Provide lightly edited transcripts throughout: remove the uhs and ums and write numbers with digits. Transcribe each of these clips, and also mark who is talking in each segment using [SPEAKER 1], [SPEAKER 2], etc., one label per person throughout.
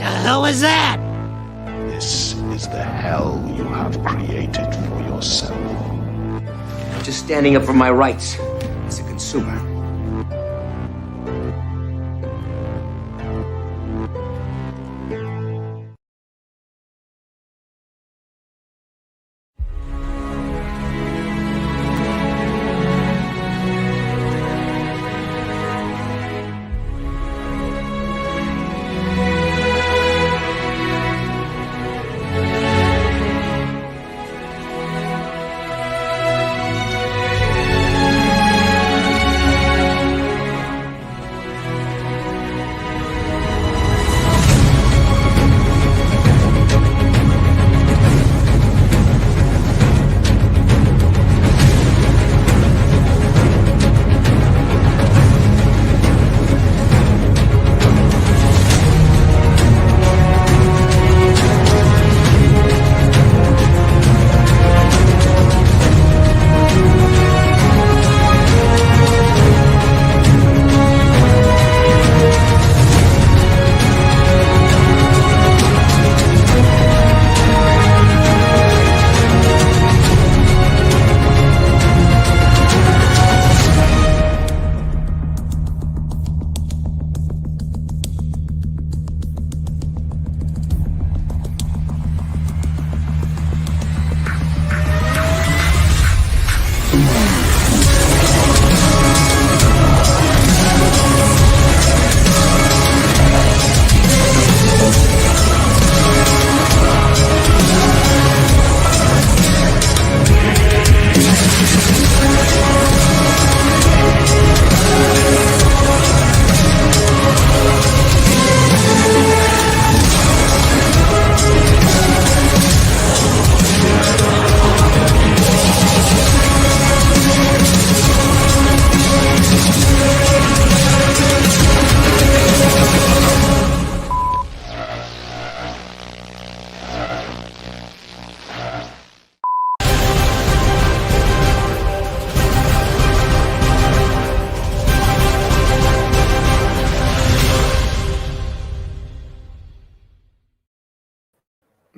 [SPEAKER 1] The hell was that?
[SPEAKER 2] This is the hell you have created for yourself.
[SPEAKER 3] Just standing up for my rights as a consumer.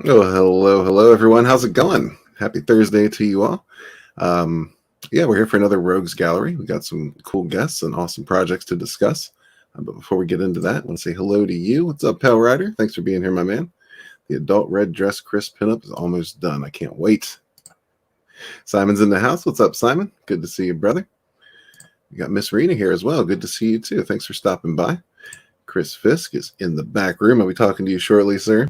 [SPEAKER 4] Oh, hello, everyone. How's it going? Happy Thursday to you all. Yeah, we're here for another Rogues Gallery. We got some cool guests and awesome projects to discuss. But before we get into that, I want to say hello to you. What's up, Pale Rider? Thanks for being here, my man. The adult red dress Chris pinup is almost done. I can't wait. Simon's in the house. What's up, Simon? Good to see you, brother. We got Miss Rena here as well. Good to see you, too. Thanks for stopping by. Chris Fisk is in the back room. I'll be talking to you shortly, sir.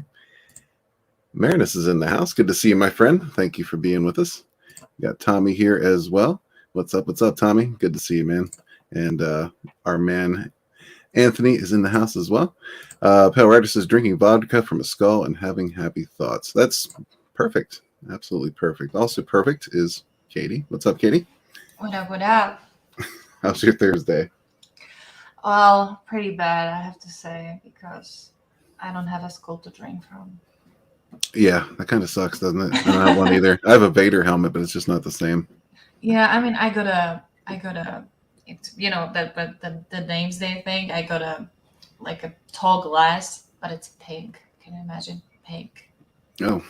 [SPEAKER 4] Marinus is in the house. Good to see you, my friend. Thank you for being with us. We got Tommy here as well. What's up, Tommy? Good to see you, man. And our man Anthony is in the house as well. Pale Rider says drinking vodka from a skull and having happy thoughts. That's perfect. Absolutely perfect. Also perfect is Katie. What's up, Katie?
[SPEAKER 5] What up, what up?
[SPEAKER 4] How's your Thursday?
[SPEAKER 5] Well, pretty bad, I have to say, because I don't have a skull to drink from.
[SPEAKER 4] Yeah, that kind of sucks, doesn't it? I don't have one either. I have a Vader helmet, but it's just not the same.
[SPEAKER 5] Yeah, I mean, I got a, you know, the names they think. I got a tall glass, but it's pink. Can you imagine? Pink.
[SPEAKER 4] Oh,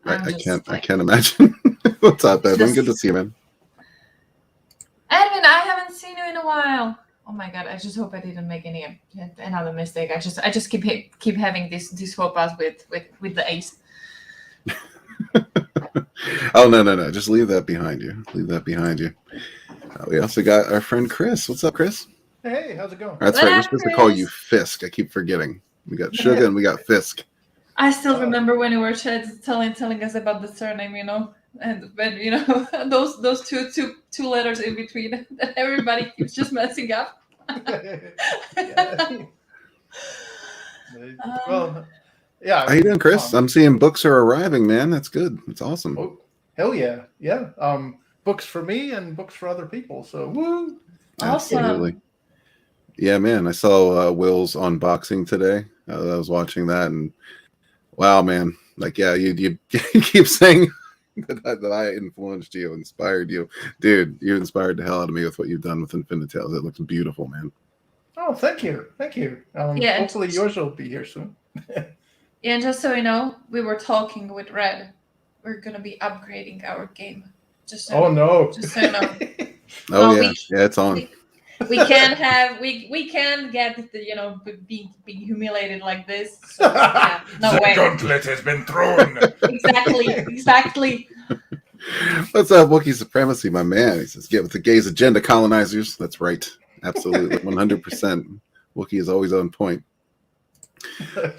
[SPEAKER 4] I can't imagine. What's up, Edwin? Good to see you, man.
[SPEAKER 5] Edwin, I haven't seen you in a while. Oh my god! I just hope I didn't make another mistake. I just keep having these faux pas with the ace.
[SPEAKER 4] Oh no! Just leave that behind you. Leave that behind you. We also got our friend Chris. What's up, Chris?
[SPEAKER 6] Hey, how's it going?
[SPEAKER 4] That's right. We're supposed to call you Fisk. I keep forgetting. We got Sugar and we got Fisk.
[SPEAKER 5] I still remember when you were telling us about the surname, you know, and when you know those two letters in between that everybody keeps just messing up.
[SPEAKER 6] Well, yeah.
[SPEAKER 4] How you doing, Chris? I'm seeing books are arriving, man. That's good. That's awesome.
[SPEAKER 6] Oh, hell yeah, yeah. Books for me and books for other people. So woo.
[SPEAKER 5] Awesome.
[SPEAKER 4] Absolutely. Yeah, man. I saw Will's unboxing today. I was watching that, and wow, man. Like, yeah, you keep saying that I influenced you, inspired you. Dude, you inspired the hell out of me with what you've done with Infinitales. It looks beautiful, man.
[SPEAKER 6] Oh, thank you. Yeah, hopefully yours will be here soon.
[SPEAKER 5] Yeah, and just so you know, we were talking with Red. We're gonna be upgrading our game. Just so Just so you know.
[SPEAKER 4] Oh
[SPEAKER 5] Well,
[SPEAKER 4] yeah, it's on.
[SPEAKER 5] We can't have we can't get the being humiliated like this. So yeah, no way.
[SPEAKER 2] gauntlet has been thrown.
[SPEAKER 5] Exactly.
[SPEAKER 4] What's up, Wookiee Supremacy, my man? He says, "Get with the gays agenda, colonizers." That's right, absolutely, 100%. Wookiee is always on point.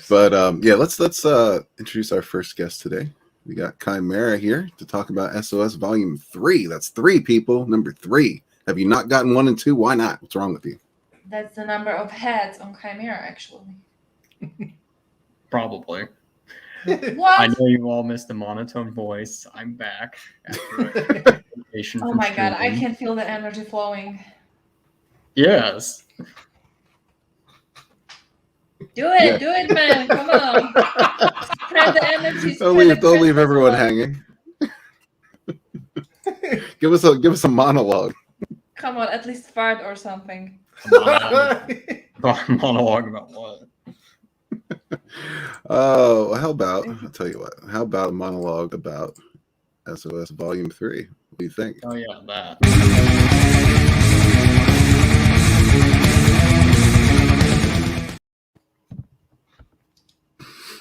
[SPEAKER 4] But yeah, let's introduce our first guest today. We got Chimera here to talk about SOS Volume 3. That's 3 people, number 3. Have you not gotten 1 and 2? Why not? What's wrong with you?
[SPEAKER 5] That's the number of heads on Chimera, actually.
[SPEAKER 1] Probably.
[SPEAKER 5] What?
[SPEAKER 1] I know you all missed the monotone voice. I'm back.
[SPEAKER 5] Oh my god, I can feel the energy flowing.
[SPEAKER 1] Yes.
[SPEAKER 5] Do it, man. Come on. Spread the energy.
[SPEAKER 4] Don't leave everyone hanging. Give us a monologue.
[SPEAKER 5] Come on, at least fart or something.
[SPEAKER 1] Monologue about what?
[SPEAKER 4] Oh, how about, I'll tell you what, how about a monologue about SOS Volume 3? What do you think?
[SPEAKER 1] Oh, yeah, that.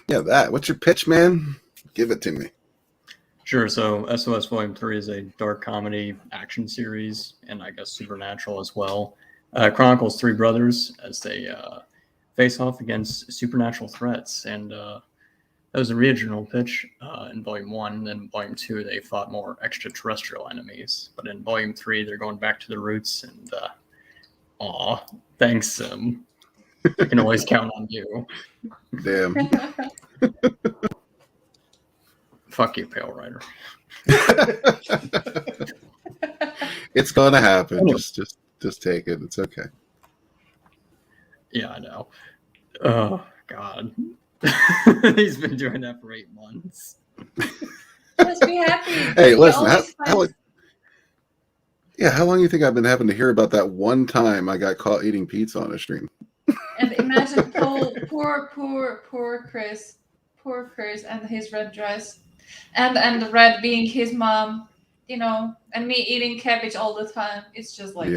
[SPEAKER 4] Yeah, that. What's your pitch, man? Give it to me.
[SPEAKER 1] Sure. So SOS Volume 3 is a dark comedy action series, and I guess supernatural as well. Chronicles 3 brothers as they face off against supernatural threats. And that was the original pitch in Volume 1. Then Volume 2, they fought more extraterrestrial enemies. But in Volume 3, they're going back to their roots. And thanks, Sim. I can always count on you.
[SPEAKER 4] Damn.
[SPEAKER 1] Fuck you, Pale Rider.
[SPEAKER 4] It's gonna happen. Just take it. It's okay.
[SPEAKER 1] Yeah, I know. Oh God. He's been doing that for 8 months.
[SPEAKER 5] Just be happy.
[SPEAKER 4] Hey, listen. How long do you think I've been having to hear about that one time I got caught eating pizza on a stream?
[SPEAKER 5] And imagine poor Chris and his red dress, and the red being his mom, and me eating cabbage all the time. It's just like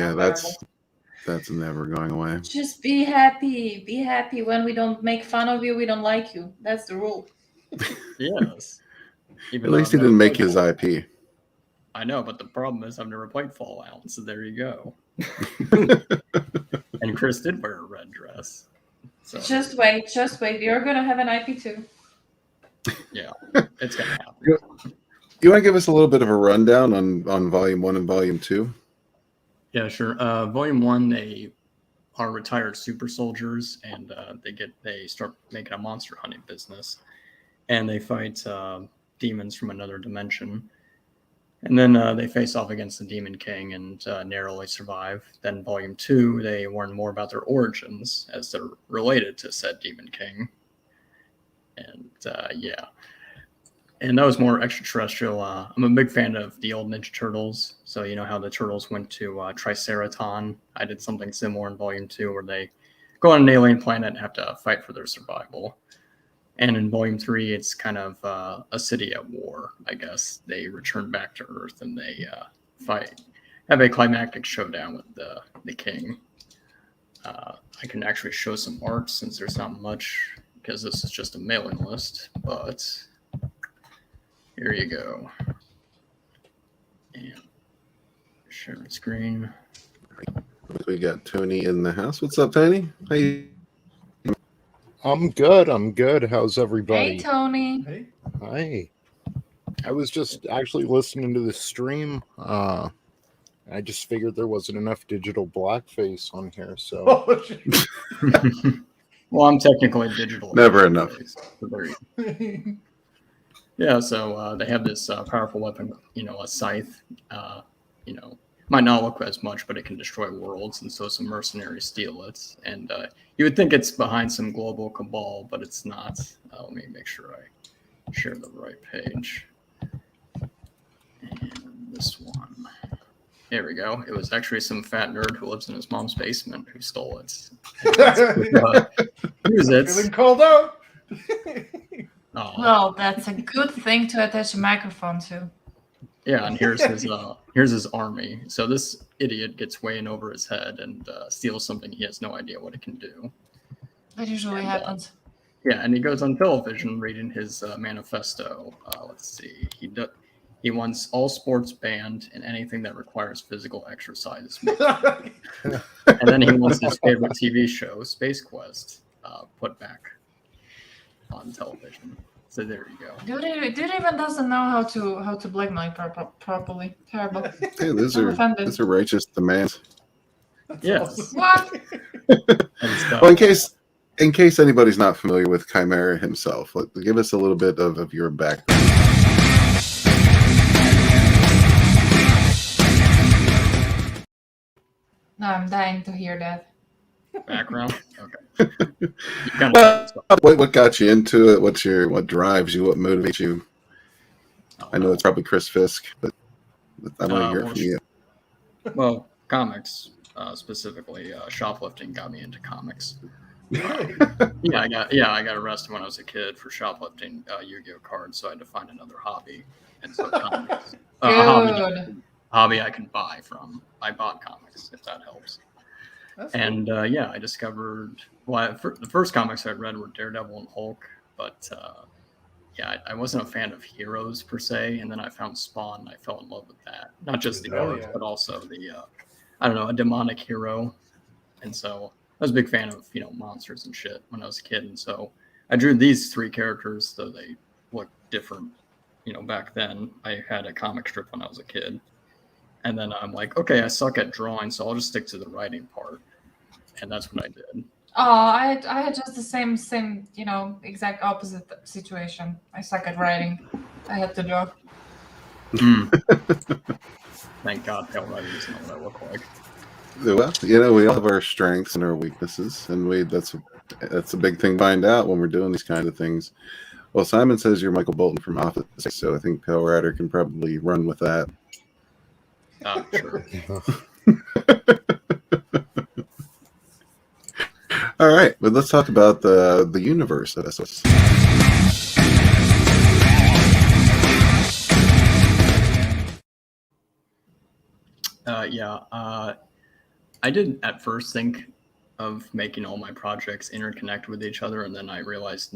[SPEAKER 4] that's never going away.
[SPEAKER 5] Just be happy. Be happy. When we don't make fun of you, we don't like you. That's the rule.
[SPEAKER 1] Yes.
[SPEAKER 4] At least he didn't make his IP.
[SPEAKER 1] I know, but the problem is I've never played Fallout, so there you go. And Chris did wear a red dress. So.
[SPEAKER 5] Just wait. You're gonna have an IP too.
[SPEAKER 1] Yeah, it's gonna happen.
[SPEAKER 4] You want to give us a little bit of a rundown on Volume 1 and Volume 2?
[SPEAKER 1] Yeah, sure. Volume 1, they are retired super soldiers, and they start making a monster hunting business, and they fight demons from another dimension. And then they face off against the Demon King and narrowly survive. Then Volume 2, they learn more about their origins as they're related to said Demon King. And yeah. And that was more extraterrestrial. I'm a big fan of the old Ninja Turtles. So you know how the Turtles went to Triceraton? I did something similar in Volume 2 where they go on an alien planet and have to fight for their survival. And in Volume 3, it's kind of a city at war, I guess. They return back to Earth and they have a climactic showdown with the king. I can actually show some art since there's not much, because this is just a mailing list, but here you go. And share my screen.
[SPEAKER 4] We got Tony in the house. What's up, Tony? How you?
[SPEAKER 7] I'm good. How's everybody?
[SPEAKER 5] Hey, Tony.
[SPEAKER 6] Hey.
[SPEAKER 7] Hi. I was just actually listening to the stream. I just figured there wasn't enough digital blackface on here, so.
[SPEAKER 6] Oh, shit.
[SPEAKER 1] Well, I'm technically digital.
[SPEAKER 4] Never enough.
[SPEAKER 1] Yeah, so they have this powerful weapon, a scythe. Might not look as much, but it can destroy worlds, and so some mercenaries steal it. And you would think it's behind some global cabal, but it's not. Let me make sure I share the right page. And this one. There we go. It was actually some fat nerd who lives in his mom's basement who stole it. Use it.
[SPEAKER 6] Feeling called out.
[SPEAKER 1] Oh,
[SPEAKER 5] Well, that's a good thing to attach a microphone to.
[SPEAKER 1] yeah, and here's his army. So this idiot gets way in over his head and steals something he has no idea what it can do.
[SPEAKER 5] That usually happens.
[SPEAKER 1] Yeah, and he goes on television reading his manifesto. Let's see, he wants all sports banned and anything that requires physical exercise. And then he wants his favorite TV show, Space Quest, put back on television. So there you go.
[SPEAKER 5] Dude even doesn't know how to blackmail properly. Terrible.
[SPEAKER 4] Hey, those
[SPEAKER 5] I'm
[SPEAKER 4] are
[SPEAKER 5] offended.
[SPEAKER 4] righteous demands.
[SPEAKER 1] Yes.
[SPEAKER 5] What?
[SPEAKER 1] And stuff.
[SPEAKER 4] Well, in case anybody's not familiar with Chimera himself, give us a little bit of your background.
[SPEAKER 5] No, I'm dying to hear that.
[SPEAKER 1] Background. Okay. You kind of
[SPEAKER 4] What got you into it? What drives you? What motivates you? I know it's probably Chris Fisk, but I want to hear it from you.
[SPEAKER 1] Well, comics specifically, shoplifting got me into comics.
[SPEAKER 6] Really?
[SPEAKER 1] I got arrested when I was a kid for shoplifting Yu-Gi-Oh cards, so I had to find another hobby. And so comics, a hobby I can buy from. I bought comics, if that helps.
[SPEAKER 6] That's
[SPEAKER 1] And I discovered. Well, the first comics I read were Daredevil and Hulk, but I wasn't a fan of heroes per se. And then I found Spawn, and I fell in love with that. Not just the
[SPEAKER 6] Oh,
[SPEAKER 1] art,
[SPEAKER 6] yeah.
[SPEAKER 1] but also the a demonic hero. And so I was a big fan of monsters and shit when I was a kid. And so I drew these three characters, though they look different. Back then I had a comic strip when I was a kid. And then I'm like, okay, I suck at drawing, so I'll just stick to the writing part. And that's what I did.
[SPEAKER 5] Oh, I had just the same, exact opposite situation. I suck at writing. I had to draw.
[SPEAKER 1] Thank God Pale Rider doesn't know what I look like.
[SPEAKER 4] Well, we all have our strengths and our weaknesses, and that's a big thing to find out when we're doing these kind of things. Well, Simon says you're Michael Bolton from Office, so I think Pale Rider can probably run with that.
[SPEAKER 1] Sure.
[SPEAKER 4] All right, but let's talk about the universe of SOS.
[SPEAKER 1] I did at first think of making all my projects interconnect with each other, and then I realized,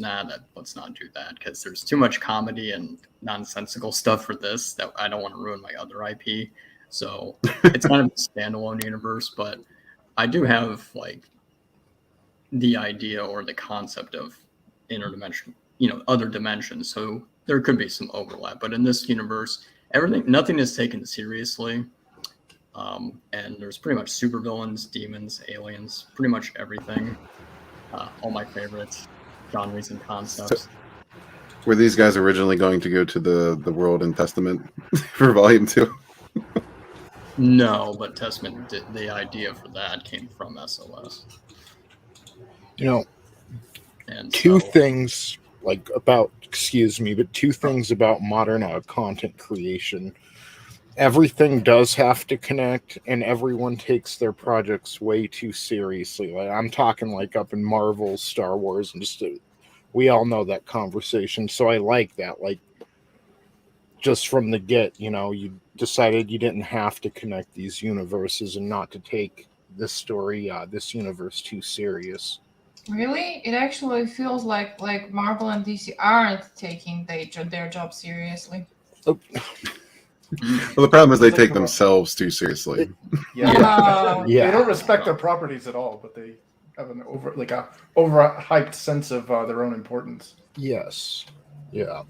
[SPEAKER 1] let's not do that, because there's too much comedy and nonsensical stuff for this that I don't want to ruin my other IP. So it's kind of a standalone universe, but I do have the idea or the concept of interdimension, other dimensions. So there could be some overlap, but in this universe, nothing is taken seriously. And there's pretty much supervillains, demons, aliens, pretty much everything. All my favorites, genres and concepts.
[SPEAKER 4] Were these guys originally going to go to the World and Testament for Volume 2?
[SPEAKER 1] No, but Testament, the idea for that came from SOS. And
[SPEAKER 7] two things about modern content creation. Everything does have to connect, and everyone takes their projects way too seriously. I'm talking up in Marvel, Star Wars, and we all know that conversation. So I like that. Just from the get, you decided you didn't have to connect these universes and not to take this story, this universe too serious.
[SPEAKER 5] Really? It actually feels like Marvel and DC aren't taking their job seriously.
[SPEAKER 4] Well, the problem is they take themselves too seriously.
[SPEAKER 6] Yeah.
[SPEAKER 5] Yeah.
[SPEAKER 6] They don't respect their properties at all, but they have an overhyped sense of their own importance.
[SPEAKER 7] Yes. Yeah.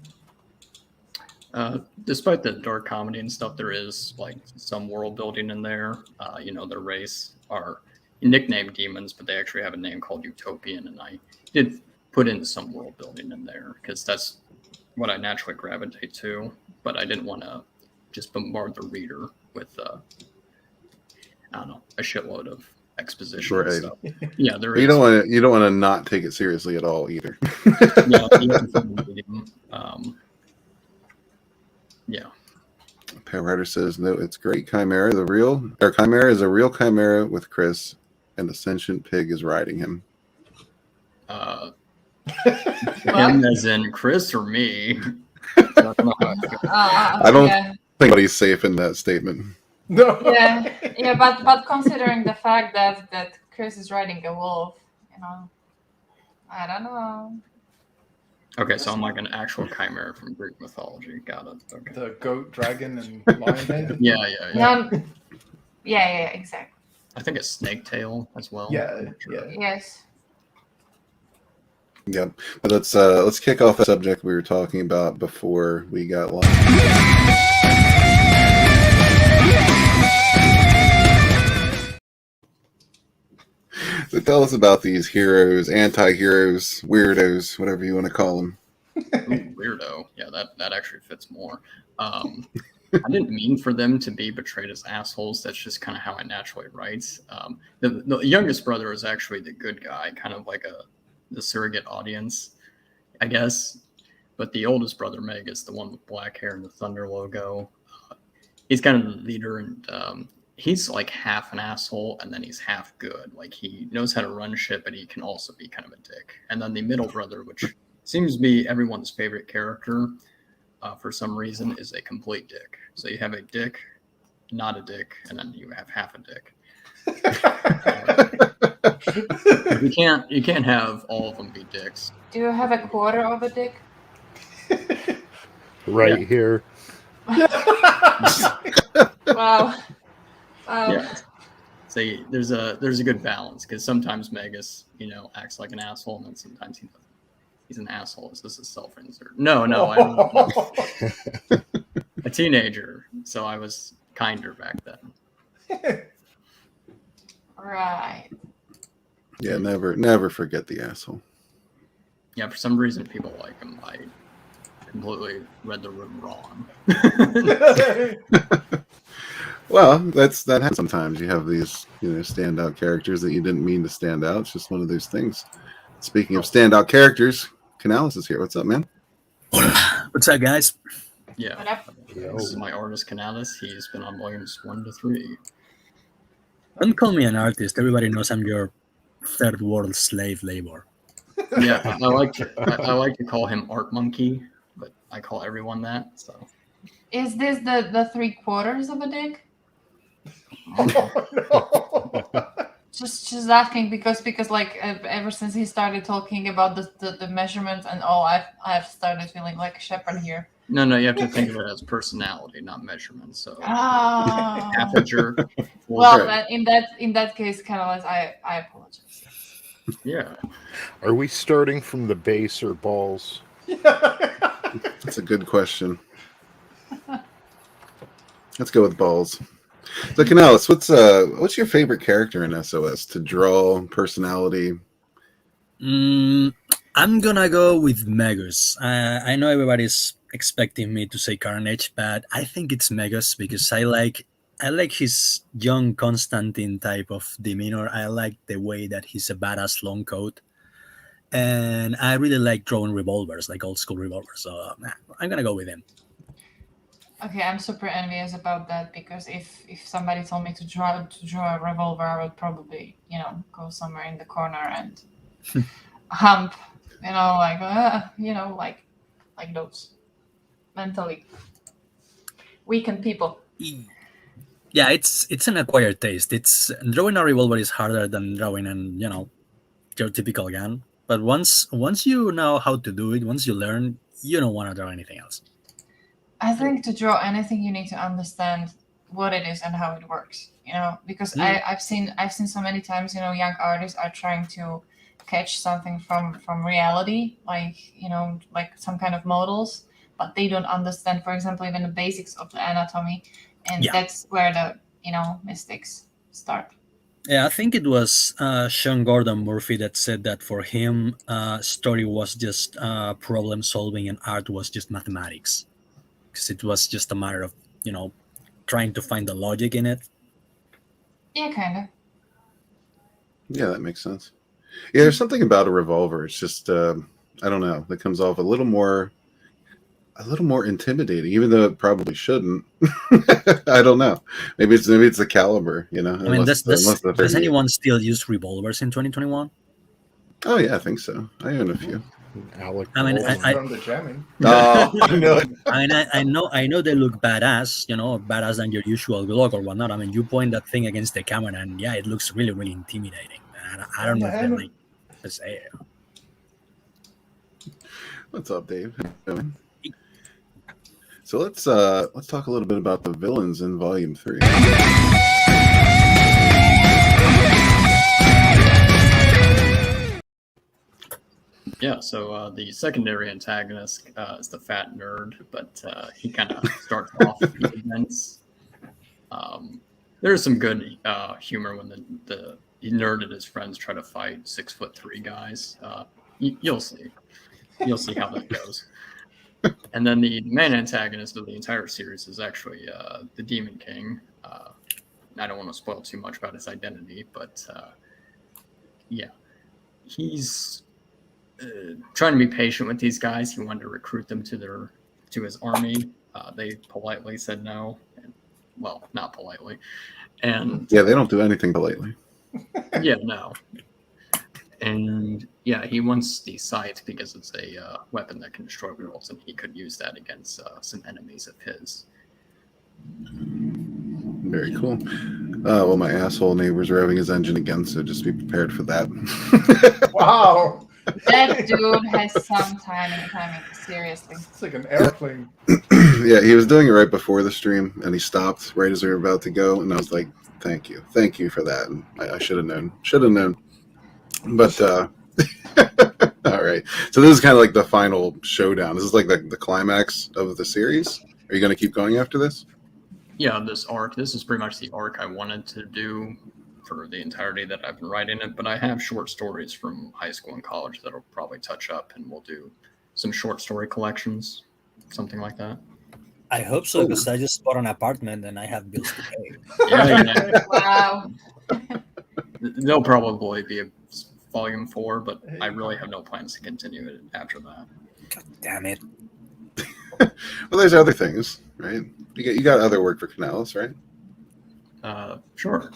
[SPEAKER 1] Despite the dark comedy and stuff, there is some world building in there. Their race are nicknamed demons, but they actually have a name called Utopian, and I did put in some world building in there because that's what I naturally gravitate to. But I didn't want to just bombard the reader with a shitload of exposition and stuff. Yeah, there is.
[SPEAKER 4] You don't want to not take it seriously at all either.
[SPEAKER 1] Yeah.
[SPEAKER 4] Pale Rider says, no, it's great. Chimera is a real chimera with Chris, and a sentient pig is riding him.
[SPEAKER 1] Him as in Chris or me? That's not how I feel.
[SPEAKER 4] I don't
[SPEAKER 5] Yeah.
[SPEAKER 4] think anybody's safe in that statement.
[SPEAKER 6] No.
[SPEAKER 5] Yeah, but considering the fact that Chris is riding a wolf, I don't know.
[SPEAKER 1] Okay, so I'm like an actual chimera from Greek mythology. Got it. Okay.
[SPEAKER 6] The goat, dragon, and lion head.
[SPEAKER 1] Yeah.
[SPEAKER 5] Yeah, exactly.
[SPEAKER 1] I think it's snake tail as well.
[SPEAKER 6] Yeah.
[SPEAKER 5] Yes.
[SPEAKER 4] Yeah, but let's kick off the subject we were talking about before we got live. So tell us about these heroes, anti-heroes, weirdos, whatever you want to call them.
[SPEAKER 1] Ooh, weirdo. Yeah, that actually fits more. I didn't mean for them to be portrayed as assholes. That's just kind of how I naturally write. The youngest brother is actually the good guy, kind of like the surrogate audience, I guess. But the oldest brother, Meg, is the one with black hair and the Thunder logo. He's kind of the leader, and he's like half an asshole, and then he's half good. Like, he knows how to run shit, but he can also be kind of a dick. And then the middle brother, which seems to be everyone's favorite character for some reason, is a complete dick. So you have a dick, not a dick, and then you have half a dick. You can't have all of them be dicks.
[SPEAKER 5] Do you have a quarter of a dick?
[SPEAKER 7] Right here.
[SPEAKER 5] Wow.
[SPEAKER 1] Yeah. See, there's a good balance, because sometimes Megas, acts like an asshole, and then sometimes he doesn't. He's an asshole. Is this a self-insert? No, I'm a teenager, so I was kinder back then.
[SPEAKER 5] Right.
[SPEAKER 4] Yeah, never forget the asshole.
[SPEAKER 1] Yeah, for some reason people like him. I completely read the room wrong.
[SPEAKER 4] Well, that happens sometimes. You have these, standout characters that you didn't mean to stand out. It's just one of those things. Speaking of standout characters, Canales is here. What's up, man?
[SPEAKER 8] What's up, guys?
[SPEAKER 1] Yeah.
[SPEAKER 5] What up?
[SPEAKER 1] This is my artist, Canales. He's been on volumes 1 to 3.
[SPEAKER 8] Don't call me an artist. Everybody knows I'm your third world slave labor.
[SPEAKER 1] Yeah, I like to call him Art Monkey, but I call everyone that. So.
[SPEAKER 5] Is this the 3/4 of a dick?
[SPEAKER 6] Oh, no.
[SPEAKER 5] Just asking because like ever since he started talking about the measurements and all, I've started feeling like a shepherd here.
[SPEAKER 1] No, you have to think of it as personality, not measurement. So
[SPEAKER 5] Ah.
[SPEAKER 1] half a jerk.
[SPEAKER 5] Well, in that case, kind of less. I apologize.
[SPEAKER 1] Yeah.
[SPEAKER 7] Are we starting from the base or balls?
[SPEAKER 4] That's a good question. Let's go with balls. So, Canales, what's your favorite character in SOS to draw, personality?
[SPEAKER 8] I'm gonna go with Megus. I know everybody's expecting me to say Carnage, but I think it's Megus because I like his young Constantine type of demeanor. I like the way that he's a badass long coat, and I really like drawing revolvers, like old school revolvers. So I'm gonna go with him.
[SPEAKER 5] Okay, I'm super envious about that because if somebody told me to draw a revolver, I would probably go somewhere in the corner and hump, like those mentally weakened people.
[SPEAKER 8] Yeah, it's an acquired taste. It's drawing a revolver is harder than drawing your typical gun. But once you know how to do it, once you learn, you don't want to draw anything else.
[SPEAKER 5] I think to draw anything, you need to understand what it is and how it works. Because I've seen so many times, young artists are trying to catch something from reality, like some kind of models, but they don't understand, for example, even the basics of the anatomy, and that's where the mistakes start.
[SPEAKER 8] Yeah, I think it was Sean Gordon Murphy that said that for him, story was just problem solving and art was just mathematics. Because it was just a matter of, trying to find the logic in it.
[SPEAKER 5] Yeah, kind of.
[SPEAKER 4] Yeah, that makes sense. Yeah, there's something about a revolver. It's just, I don't know, that comes off a little more intimidating, even though it probably shouldn't. I don't know. Maybe it's the caliber,
[SPEAKER 8] I mean, does anyone still use revolvers in 2021?
[SPEAKER 4] Oh yeah, I think so. I own a few.
[SPEAKER 7] Alec.
[SPEAKER 8] I mean,
[SPEAKER 6] From the jamming.
[SPEAKER 4] Oh, I know it.
[SPEAKER 8] I know they look badass, badass than your usual Glock or whatnot. I mean, you point that thing against the camera, and yeah, it looks really, really intimidating. I don't know if they're like, let's say,
[SPEAKER 4] What's up, Dave? How you doing? So let's talk a little bit about the villains in Volume 3.
[SPEAKER 1] Yeah, so the secondary antagonist is the fat nerd, but he kind of starts off the events. There's some good humor when the nerd and his friends try to fight 6'3" guys. You'll see how that goes. And then the main antagonist of the entire series is actually the Demon King. I don't want to spoil too much about his identity, but yeah, he's trying to be patient with these guys. He wanted to recruit them to his army. They politely said no. Well, not politely. And
[SPEAKER 4] Yeah, they don't do anything politely.
[SPEAKER 1] yeah, no. And yeah, he wants the scythe because it's a weapon that can destroy worlds, and he could use that against some enemies of his.
[SPEAKER 4] Very cool. Well, my asshole neighbor's revving his engine again, so just be prepared for that.
[SPEAKER 6] Wow.
[SPEAKER 5] That dude has some timing, seriously.
[SPEAKER 6] It's like an airplane.
[SPEAKER 4] Yeah, he was doing it right before the stream, and he stopped right as we were about to go, and I was like, thank you for that. And I should have known. But all right, so this is kind of like the final showdown. This is like the climax of the series. Are you going to keep going after this?
[SPEAKER 1] Yeah, this is pretty much the arc I wanted to do for the entirety that I've been writing it, but I have short stories from high school and college that'll probably touch up, and we'll do some short story collections, something like that.
[SPEAKER 8] I hope so, because I just bought an apartment and I have bills to pay.
[SPEAKER 1] Yeah.
[SPEAKER 5] Wow.
[SPEAKER 1] There'll probably be a volume 4, but I really have no plans to continue it after that.
[SPEAKER 8] God damn it.
[SPEAKER 4] Well, there's other things, right? You got other work for Canales, right?
[SPEAKER 1] Sure.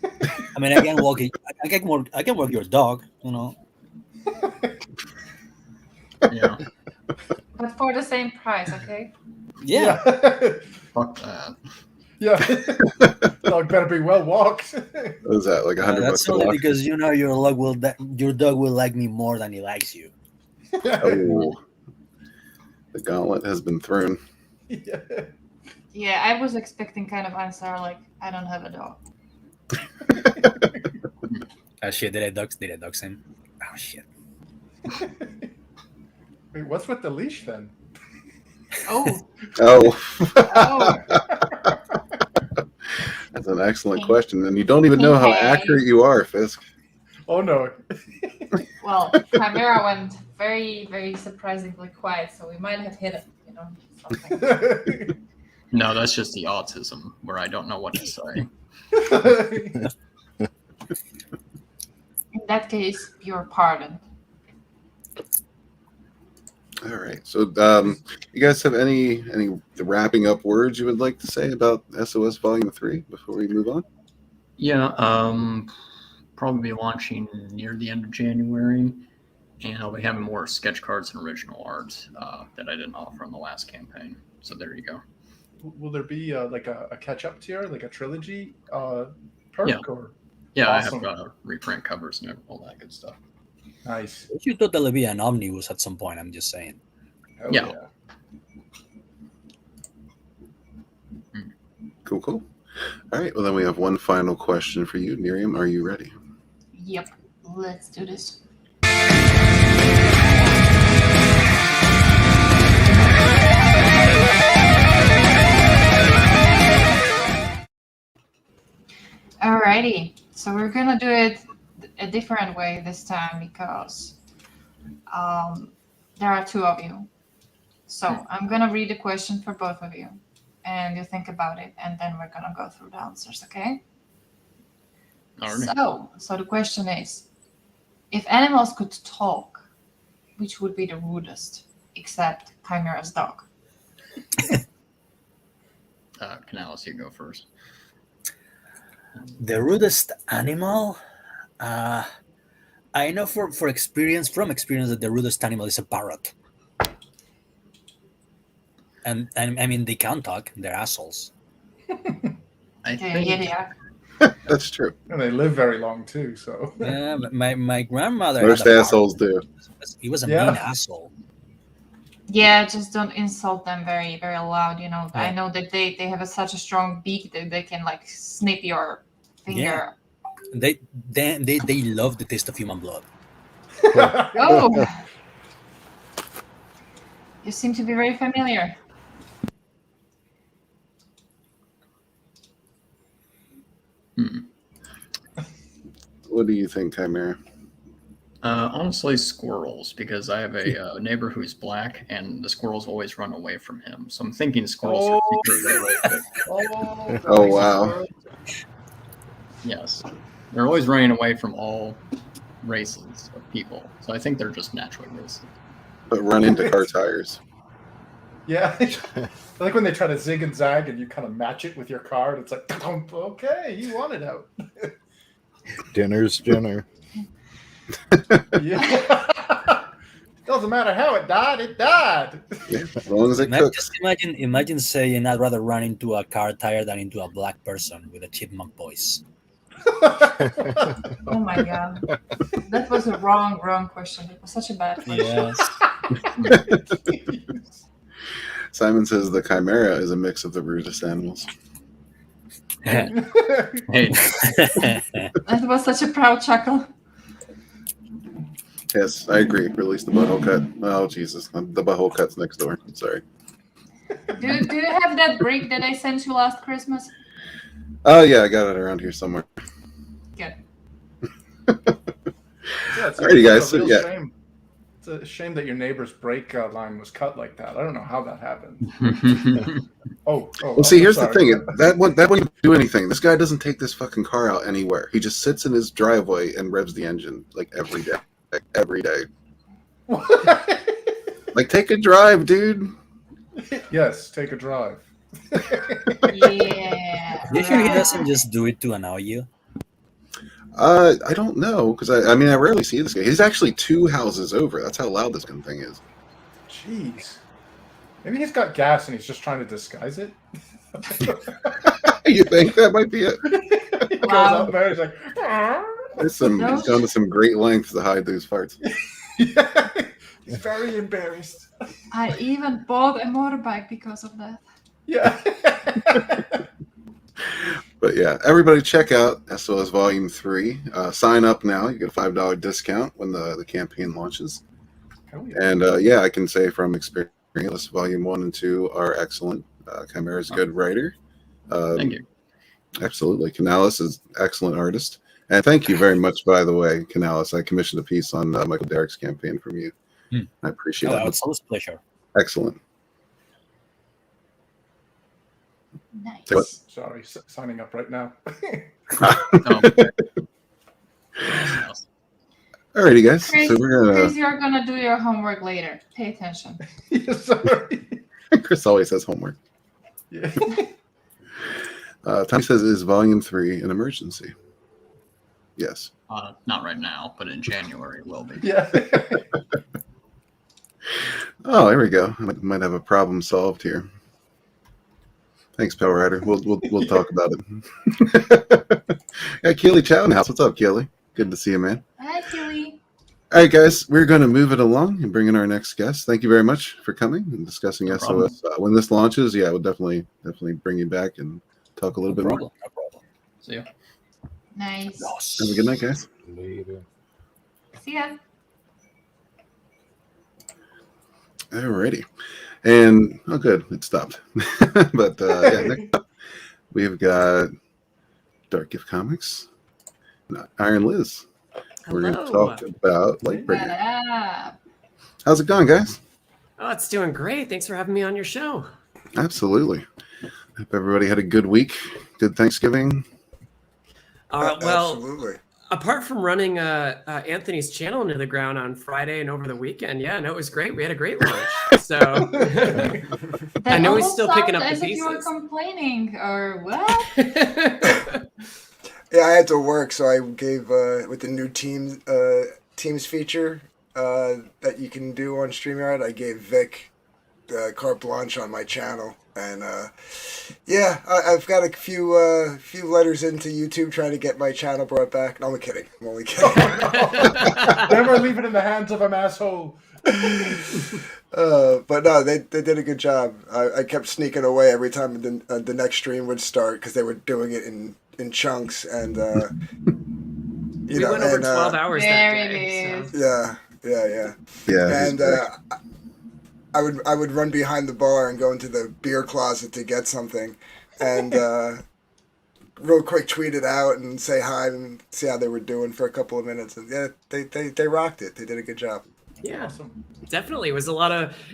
[SPEAKER 8] I mean, I can walk your dog,
[SPEAKER 1] Yeah.
[SPEAKER 5] But for the same price, okay?
[SPEAKER 8] Yeah.
[SPEAKER 1] Fuck that.
[SPEAKER 6] Yeah. Dog better be well walked.
[SPEAKER 4] What is that, like $100
[SPEAKER 8] That's
[SPEAKER 4] a
[SPEAKER 8] only
[SPEAKER 4] walk?
[SPEAKER 8] because your dog will like me more than he likes you.
[SPEAKER 4] Oh, the gauntlet has been thrown.
[SPEAKER 6] Yeah.
[SPEAKER 5] Yeah, I was expecting kind of answer like, I don't have a dog.
[SPEAKER 8] Oh shit, did I dox him? Oh shit.
[SPEAKER 6] Wait, what's with the leash then?
[SPEAKER 5] Oh.
[SPEAKER 4] Oh.
[SPEAKER 5] Oh.
[SPEAKER 4] That's an excellent question, and you don't even know how accurate you are, Fisk.
[SPEAKER 6] Oh no.
[SPEAKER 5] Well, Chimera went very, very surprisingly quiet, so we might have hit it, something.
[SPEAKER 1] No, that's just the autism where I don't know what to say.
[SPEAKER 5] In that case, you're pardoned.
[SPEAKER 4] All right. So, you guys have any wrapping up words you would like to say about SOS Volume 3 before we move on?
[SPEAKER 1] Yeah, probably be launching near the end of January, and I'll be having more sketch cards and original art that I didn't offer on the last campaign. So there you go.
[SPEAKER 6] Will there be like a catch-up tier, like a trilogy perk?
[SPEAKER 1] Yeah.
[SPEAKER 6] Or?
[SPEAKER 1] Yeah,
[SPEAKER 6] Awesome.
[SPEAKER 1] I have reprint covers and all that good stuff.
[SPEAKER 6] Nice.
[SPEAKER 8] You thought there'll be an omnibus at some point, I'm just saying.
[SPEAKER 6] Hell
[SPEAKER 1] Yeah.
[SPEAKER 4] Cool. All right. Well, then we have one final question for you, NyRiam. Are you ready?
[SPEAKER 5] Yep. Let's do this. Alrighty, so we're gonna do it a different way this time because there are two of you. So I'm gonna read the question for both of you, and you think about it, and then we're gonna go through the answers, okay?
[SPEAKER 1] Alright.
[SPEAKER 5] So the question is, if animals could talk, which would be the rudest, except Chimera's dog?
[SPEAKER 1] Canales, you go first.
[SPEAKER 8] The rudest animal? I I know from experience that the rudest animal is a parrot. And I mean, they can talk. They're assholes.
[SPEAKER 1] I
[SPEAKER 5] Yeah,
[SPEAKER 1] think
[SPEAKER 5] yeah.
[SPEAKER 4] That's true.
[SPEAKER 6] And they live very long too, so.
[SPEAKER 8] Yeah, but my grandmother.
[SPEAKER 4] Most
[SPEAKER 8] had a
[SPEAKER 4] assholes
[SPEAKER 8] parrot.
[SPEAKER 4] do.
[SPEAKER 8] He was a
[SPEAKER 6] Yeah.
[SPEAKER 8] mean asshole.
[SPEAKER 5] Yeah, just don't insult them very, very loud. You know, I
[SPEAKER 8] Yeah.
[SPEAKER 5] know that they have such a strong beak that they can like snip your finger.
[SPEAKER 8] They love the taste of human blood.
[SPEAKER 5] Oh, you seem to be very familiar.
[SPEAKER 4] What do you think, Chimera?
[SPEAKER 1] honestly, squirrels, because I have a neighbor who's black, and the squirrels always run away from him. So I'm thinking squirrels are secretly racist.
[SPEAKER 4] Oh, wow.
[SPEAKER 1] Yes, they're always running away from all races of people. So I think they're just naturally racist.
[SPEAKER 4] But run into car tires.
[SPEAKER 6] Yeah. I like when they try to zig and zag and you kind of match it with your car, and it's like, okay, you want it out.
[SPEAKER 7] Dinner's dinner.
[SPEAKER 6] Yeah. Doesn't matter how it died.
[SPEAKER 4] Yeah, as long as it cooks.
[SPEAKER 8] Just imagine saying I'd rather run into a car tire than into a black person with a chipmunk voice.
[SPEAKER 5] Oh my god, that was a wrong question. It was such a bad question.
[SPEAKER 8] Yes.
[SPEAKER 4] Simon says the Chimera is a mix of the rudest animals.
[SPEAKER 1] Hey,
[SPEAKER 5] That was such a proud chuckle.
[SPEAKER 4] Yes, I agree. Release the butthole cut. Oh, Jesus. The butthole cut's next door. Sorry.
[SPEAKER 5] Do you have that brick that I sent you last Christmas?
[SPEAKER 4] Oh, yeah, I got it around here somewhere.
[SPEAKER 5] Good.
[SPEAKER 6] Yeah,
[SPEAKER 4] Alrighty, guys,
[SPEAKER 6] It's a
[SPEAKER 4] so,
[SPEAKER 6] real
[SPEAKER 4] yeah.
[SPEAKER 6] shame. It's a shame that your neighbor's brake line was cut like that. I don't know how that happened.
[SPEAKER 4] Well, see, here's the thing. That wouldn't do anything. This guy doesn't take this fucking car out anywhere. He just sits in his driveway and revs the engine like every day. Like every day. Like, take a drive, dude.
[SPEAKER 6] Yes, take a drive.
[SPEAKER 5] Yeah.
[SPEAKER 8] You sure he doesn't just do it to annoy you?
[SPEAKER 4] I don't know, because I mean, I rarely see this guy. He's actually 2 houses over. That's how loud this gun thing is.
[SPEAKER 6] Jeez. Maybe he's got gas and he's just trying to disguise it.
[SPEAKER 4] You think that might be it?
[SPEAKER 6] He goes out there, he's like,
[SPEAKER 4] He's gone to some great lengths to hide those parts.
[SPEAKER 6] yeah. He's very embarrassed.
[SPEAKER 5] I even bought a motorbike because of that.
[SPEAKER 6] Yeah.
[SPEAKER 4] But yeah, everybody check out SOS Volume 3. Sign up now. You get a $5 discount when the campaign launches.
[SPEAKER 6] Hell yeah.
[SPEAKER 4] And yeah, I can say from experience, Volume 1 and 2 are excellent. Chimera's a good writer.
[SPEAKER 1] thank you.
[SPEAKER 4] Absolutely. Canales is an excellent artist. And thank you very much, by the way, Canales. I commissioned a piece on Michael Derrick's campaign from you. I appreciate it.
[SPEAKER 8] It's always a pleasure.
[SPEAKER 4] Excellent.
[SPEAKER 5] Nice.
[SPEAKER 4] What?
[SPEAKER 6] Sorry, signing up right now.
[SPEAKER 4] Alrighty, guys.
[SPEAKER 5] Chris,
[SPEAKER 4] So we're
[SPEAKER 5] Chris,
[SPEAKER 4] gonna.
[SPEAKER 5] you're gonna do your homework later. Pay attention.
[SPEAKER 6] Sorry.
[SPEAKER 4] Chris always has homework.
[SPEAKER 6] Yeah.
[SPEAKER 4] Tommy says, "Is Volume 3 an emergency?" Yes.
[SPEAKER 1] Not right now, but in January it will be.
[SPEAKER 6] Yeah.
[SPEAKER 4] Oh, there we go. I might have a problem solved here. Thanks, Power Rider. We'll talk about it. Yeah, Keely Chow in the house. What's up, Keely? Good to see you, man.
[SPEAKER 5] Hi, Tilly.
[SPEAKER 4] All right, guys, we're going to move it along and bring in our next guest. Thank you very much for coming and discussing
[SPEAKER 1] No
[SPEAKER 4] SOS. When this launches, yeah, we'll definitely bring you back and talk a little bit more.
[SPEAKER 8] No problem.
[SPEAKER 1] See ya.
[SPEAKER 5] Nice.
[SPEAKER 4] Have a good night, guys.
[SPEAKER 7] Later.
[SPEAKER 5] See ya.
[SPEAKER 4] Alrighty. And, oh, good, it stopped. But yeah, next up, we've got Dark Gift Comics, Iron Liz. We're going to talk about Lightbringer.
[SPEAKER 5] Yeah.
[SPEAKER 4] How's it going, guys?
[SPEAKER 9] Oh, it's doing great. Thanks for having me on your show.
[SPEAKER 4] Absolutely. Hope everybody had a good week. Good Thanksgiving.
[SPEAKER 9] Well,
[SPEAKER 10] Absolutely.
[SPEAKER 9] apart from running Anthony's channel into the ground on Friday and over the weekend, yeah, no, it was great. We had a great lunch. So I know he's
[SPEAKER 5] almost
[SPEAKER 9] still picking up
[SPEAKER 5] sounds
[SPEAKER 9] the
[SPEAKER 5] as if you were
[SPEAKER 9] pieces.
[SPEAKER 5] complaining or what?
[SPEAKER 10] Yeah, I had to work, so I gave with the new team Teams feature that you can do on StreamYard. I gave Vic carte blanche on my channel, and yeah, I've got a few letters into YouTube trying to get my channel brought back. No, I'm kidding. I'm only kidding.
[SPEAKER 6] Never leave it in the hands of an asshole.
[SPEAKER 10] But no, they did a good job. I kept sneaking away every time the next stream would start because they were doing it in chunks, and
[SPEAKER 9] we went over 12 hours that
[SPEAKER 5] There
[SPEAKER 9] day.
[SPEAKER 5] it is.
[SPEAKER 10] Yeah. And I would run behind the bar and go into the beer closet to get something, and real quick tweet it out and say hi and see how they were doing for a couple of minutes. And yeah, they rocked it. They did a good job.
[SPEAKER 9] Yeah,
[SPEAKER 6] Awesome.
[SPEAKER 9] definitely. It was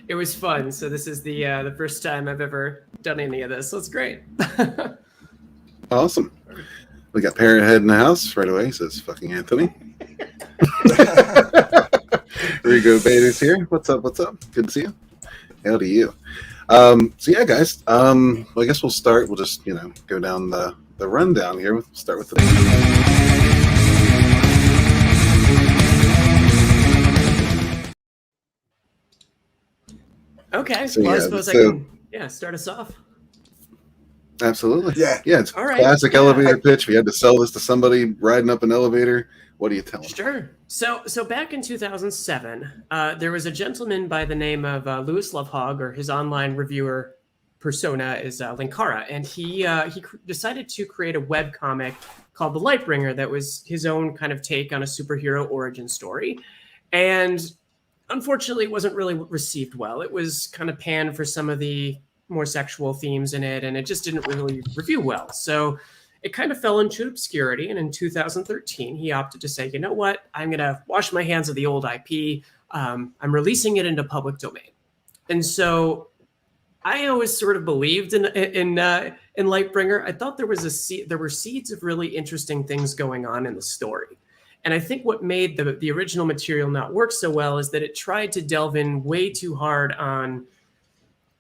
[SPEAKER 9] it was fun. So this is the first time I've ever done any of this. So it's great.
[SPEAKER 4] Awesome. We got Parrot Head in the house right away. Says fucking Anthony. Rigo Bader's here. What's up? Good to see you. How do you? So yeah, guys. Well, I guess we'll start. We'll just go down the rundown here. We'll start with the.
[SPEAKER 9] Okay.
[SPEAKER 4] So,
[SPEAKER 9] well, I
[SPEAKER 4] yeah,
[SPEAKER 9] suppose I
[SPEAKER 4] so-
[SPEAKER 9] can start us off.
[SPEAKER 4] Absolutely.
[SPEAKER 10] Yeah.
[SPEAKER 4] It's
[SPEAKER 9] All right.
[SPEAKER 4] classic
[SPEAKER 9] Yeah.
[SPEAKER 4] elevator pitch. If you had to sell this to somebody riding up an elevator, what do you tell them?
[SPEAKER 9] Sure. So back in 2007, there was a gentleman by the name of Louis Lovehog, or his online reviewer persona is Linkara, and he decided to create a webcomic called The Lightbringer that was his own kind of take on a superhero origin story. And unfortunately, it wasn't really received well. It was kind of panned for some of the more sexual themes in it, and it just didn't really review well. So it kind of fell into obscurity. And in 2013, he opted to say, you know what, I'm going to wash my hands of the old IP. I'm releasing it into public domain. And so I always sort of believed in Lightbringer. I thought there were seeds of really interesting things going on in the story. And I think what made the original material not work so well is that it tried to delve in way too hard on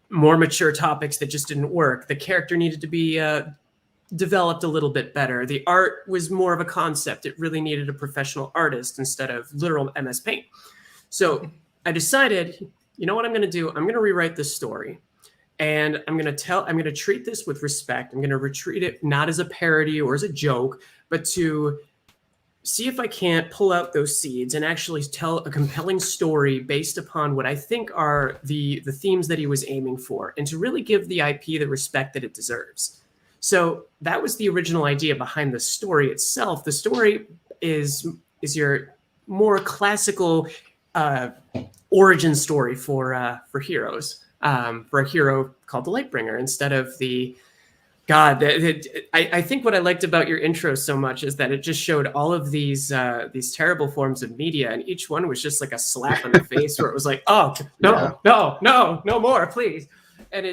[SPEAKER 9] more mature topics that just didn't work. The character needed to be developed a little bit better. The art was more of a concept. It really needed a professional artist instead of literal MS Paint. So I decided, you know what I'm going to do? I'm going to rewrite this story. And I'm going to treat this with respect. I'm going to treat it not as a parody or as a joke, but to see if I can't pull out those seeds and actually tell a compelling story based upon what I think are the themes that he was aiming for, and to really give the IP the respect that it deserves. So that was the original idea behind the story itself. The story is your more classical origin story for heroes, for a hero called the Lightbringer, instead of the God. I think what I liked about your intro so much is that it just showed all of these terrible forms of media, and each one was just like a slap in the face, where it was like, oh no more, please. And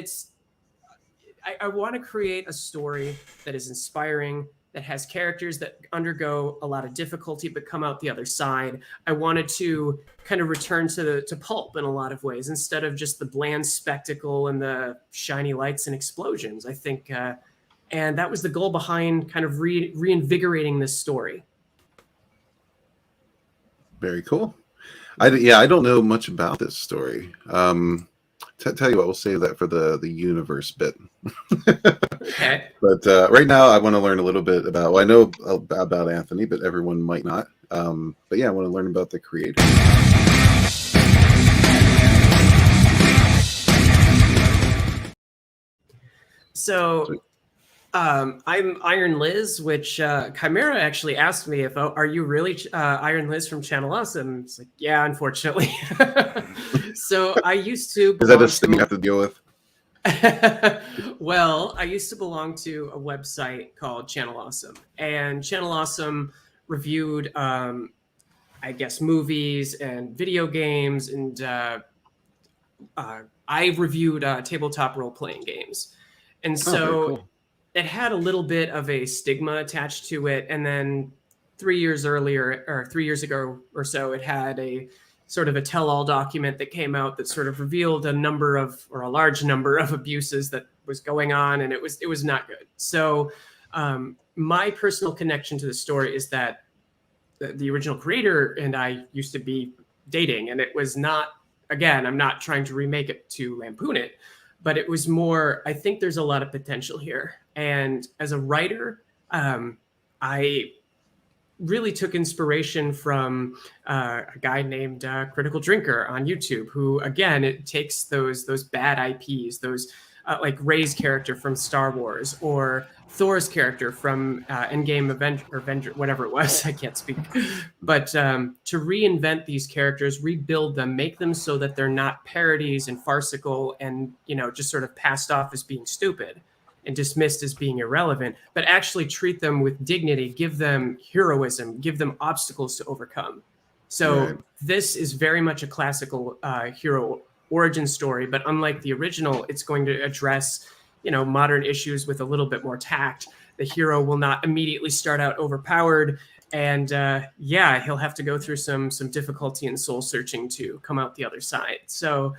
[SPEAKER 9] I want to create a story that is inspiring, that has characters that undergo a lot of difficulty but come out the other side. I wanted to kind of return to pulp in a lot of ways, instead of just the bland spectacle and the shiny lights and explosions, I think. And that was the goal behind kind of reinvigorating this story.
[SPEAKER 4] Very cool. I don't know much about this story. Tell you what, we'll save that for the universe bit.
[SPEAKER 9] Okay.
[SPEAKER 4] But right now, I want to learn a little bit about. Well, I know about Anthony, but everyone might not. But yeah, I want to learn about the creator.
[SPEAKER 9] So I'm Iron Liz, which Chimera actually asked me if, are you really Iron Liz from Channel Awesome? It's like, yeah, unfortunately. So I used to.
[SPEAKER 4] Is that a thing you have to deal with?
[SPEAKER 9] Well, I used to belong to a website called Channel Awesome, and Channel Awesome reviewed, I guess, movies and video games, and I reviewed tabletop role-playing games. And so
[SPEAKER 4] cool.
[SPEAKER 9] It had a little bit of a stigma attached to it. And then 3 years ago or so, it had a sort of a tell-all document that came out that sort of revealed a large number of abuses that was going on. And it was not good. So my personal connection to the story is that the original creator and I used to be dating, and it was not, again, I'm not trying to remake it to lampoon it, but it was more, I think there's a lot of potential here. And as a writer, I really took inspiration from a guy named Critical Drinker on YouTube, who, again, it takes those bad IPs, those like Rey's character from Star Wars, or Thor's character from Endgame Avenger, whatever it was, I can't speak. But to reinvent these characters, rebuild them, make them so that they're not parodies and farcical and, you know, just sort of passed off as being stupid and dismissed as being irrelevant, but actually treat them with dignity, give them heroism, give them obstacles to overcome. So this is very much a classical hero origin story, but unlike the original, it's going to address, you know, modern issues with a little bit more tact. The hero will not immediately start out overpowered, and he'll have to go through some difficulty and soul searching to come out the other side. So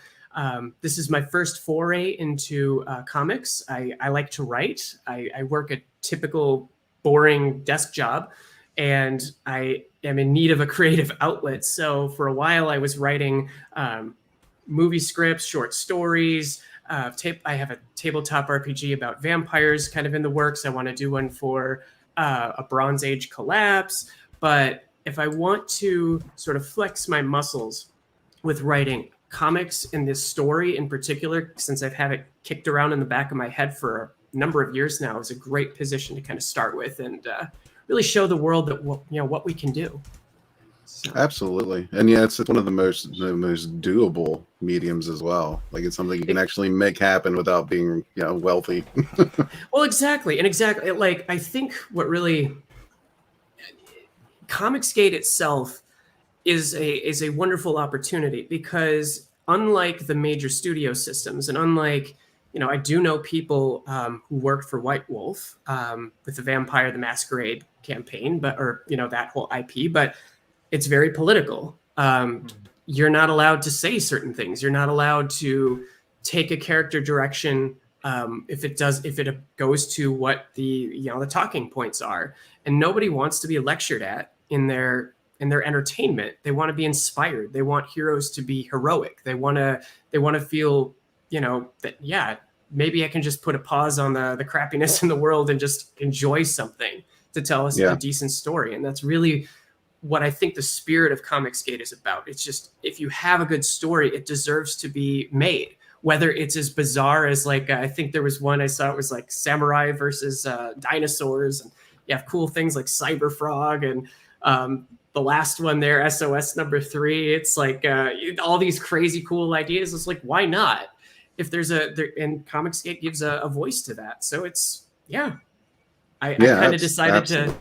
[SPEAKER 9] this is my first foray into comics. I like to write. I work a typical boring desk job, and I am in need of a creative outlet. So for a while, I was writing movie scripts, short stories. I have a tabletop RPG about vampires kind of in the works. I want to do one for a Bronze Age collapse. But if I want to sort of flex my muscles with writing comics in this story in particular, since I've had it kicked around in the back of my head for a number of years now, is a great position to kind of start with and really show the world that what we can do. So.
[SPEAKER 4] Absolutely, and yeah, it's one of the most doable mediums as well. Like it's something you can actually make happen without being, you know, wealthy.
[SPEAKER 9] Well, exactly, like I think what really Comicsgate itself is a wonderful opportunity, because unlike the major studio systems, and unlike, you know, I do know people who worked for White Wolf with the Vampire the Masquerade campaign, or you know, that whole IP, but it's very political. You're not allowed to say certain things. You're not allowed to take a character direction if it goes to what the talking points are. And nobody wants to be lectured at in their entertainment. They want to be inspired. They want heroes to be heroic. They want to feel, you know, that maybe I can just put a pause on the crappiness in the world and just enjoy something to tell us a decent story. And that's really what I think the spirit of Comicsgate is about. It's just, if you have a good story, it deserves to be made. Whether it's as bizarre as, like, I think there was one I saw, it was like samurai versus dinosaurs, and you have cool things like Cyber Frog, and the last one there, SOS #3. It's like all these crazy cool ideas. It's like, why not? If there's and Comicsgate gives a voice to that. So it's I kind of decided to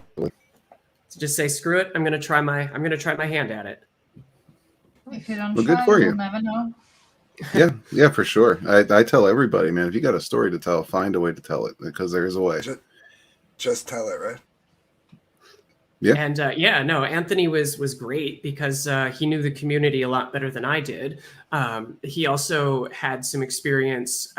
[SPEAKER 9] just say, screw it. I'm gonna try my hand at it.
[SPEAKER 5] If you don't
[SPEAKER 4] Well,
[SPEAKER 5] try,
[SPEAKER 4] good for
[SPEAKER 5] you'll
[SPEAKER 4] you.
[SPEAKER 5] never know.
[SPEAKER 4] Yeah, for sure. I tell everybody, man, if you got a story to tell, find a way to tell it, because there is a way.
[SPEAKER 10] Just tell it, right?
[SPEAKER 4] Yeah.
[SPEAKER 9] And Anthony was great, because he knew the community a lot better than I did. He also had some experience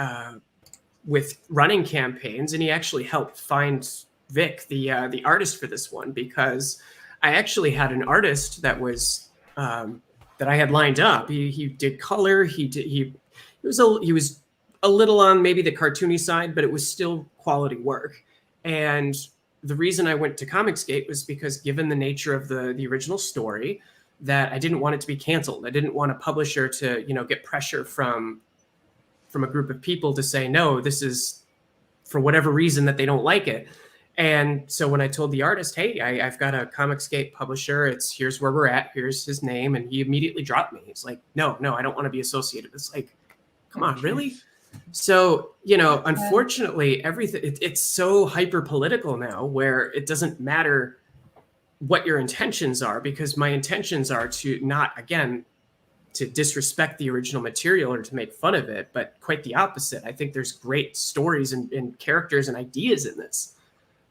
[SPEAKER 9] with running campaigns, and he actually helped find Vic, the artist for this one, because I actually had an artist that was that I had lined up. He did color. He was a little on maybe the cartoony side, but it was still quality work. And the reason I went to Comicsgate was because, given the nature of the original story, that I didn't want it to be canceled. I didn't want a publisher to, you know, get pressure from a group of people to say, no, this is for whatever reason that they don't like it. And so when I told the artist, hey, I've got a Comicsgate publisher, here's where we're at, here's his name, and he immediately dropped me. He's like, no, I don't want to be associated. It's like, come on, really? So, you know, unfortunately, everything, it's so hyper political now, where it doesn't matter what your intentions are, because my intentions are to not, again, to disrespect the original material or to make fun of it, but quite the opposite. I think there's great stories and characters and ideas in this,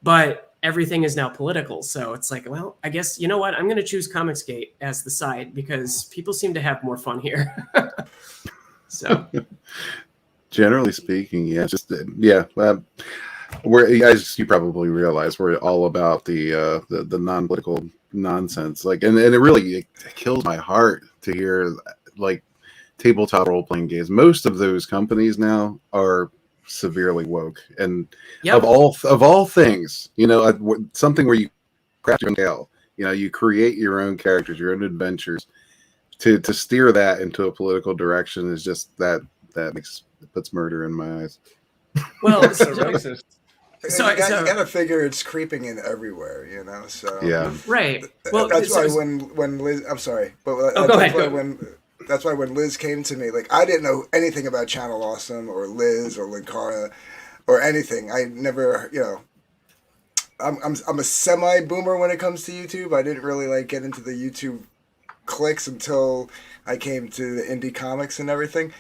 [SPEAKER 9] but everything is now political. So it's like, well, I guess, you know what? I'm going to choose Comicsgate as the side, because people seem to have more fun here. So
[SPEAKER 4] generally speaking, as you probably realize, we're all about the non-political nonsense. Like, and it really kills my heart to hear like tabletop role-playing games. Most of those companies now are severely woke, and of all things, something where you craft your own tale, you create your own characters, your own adventures. To steer that into a political direction is just that puts murder in my eyes.
[SPEAKER 9] Well,
[SPEAKER 6] That's so racist.
[SPEAKER 10] So you gotta figure it's creeping in everywhere, So
[SPEAKER 4] yeah,
[SPEAKER 9] right. Well,
[SPEAKER 10] that's why when Liz, I'm sorry, but
[SPEAKER 9] go ahead.
[SPEAKER 10] That's why when Liz came to me, like I didn't know anything about Channel Awesome or Liz or Linkara or anything. I never, I'm a semi boomer when it comes to YouTube. I didn't really like get into the YouTube clicks until I came to the indie comics and everything.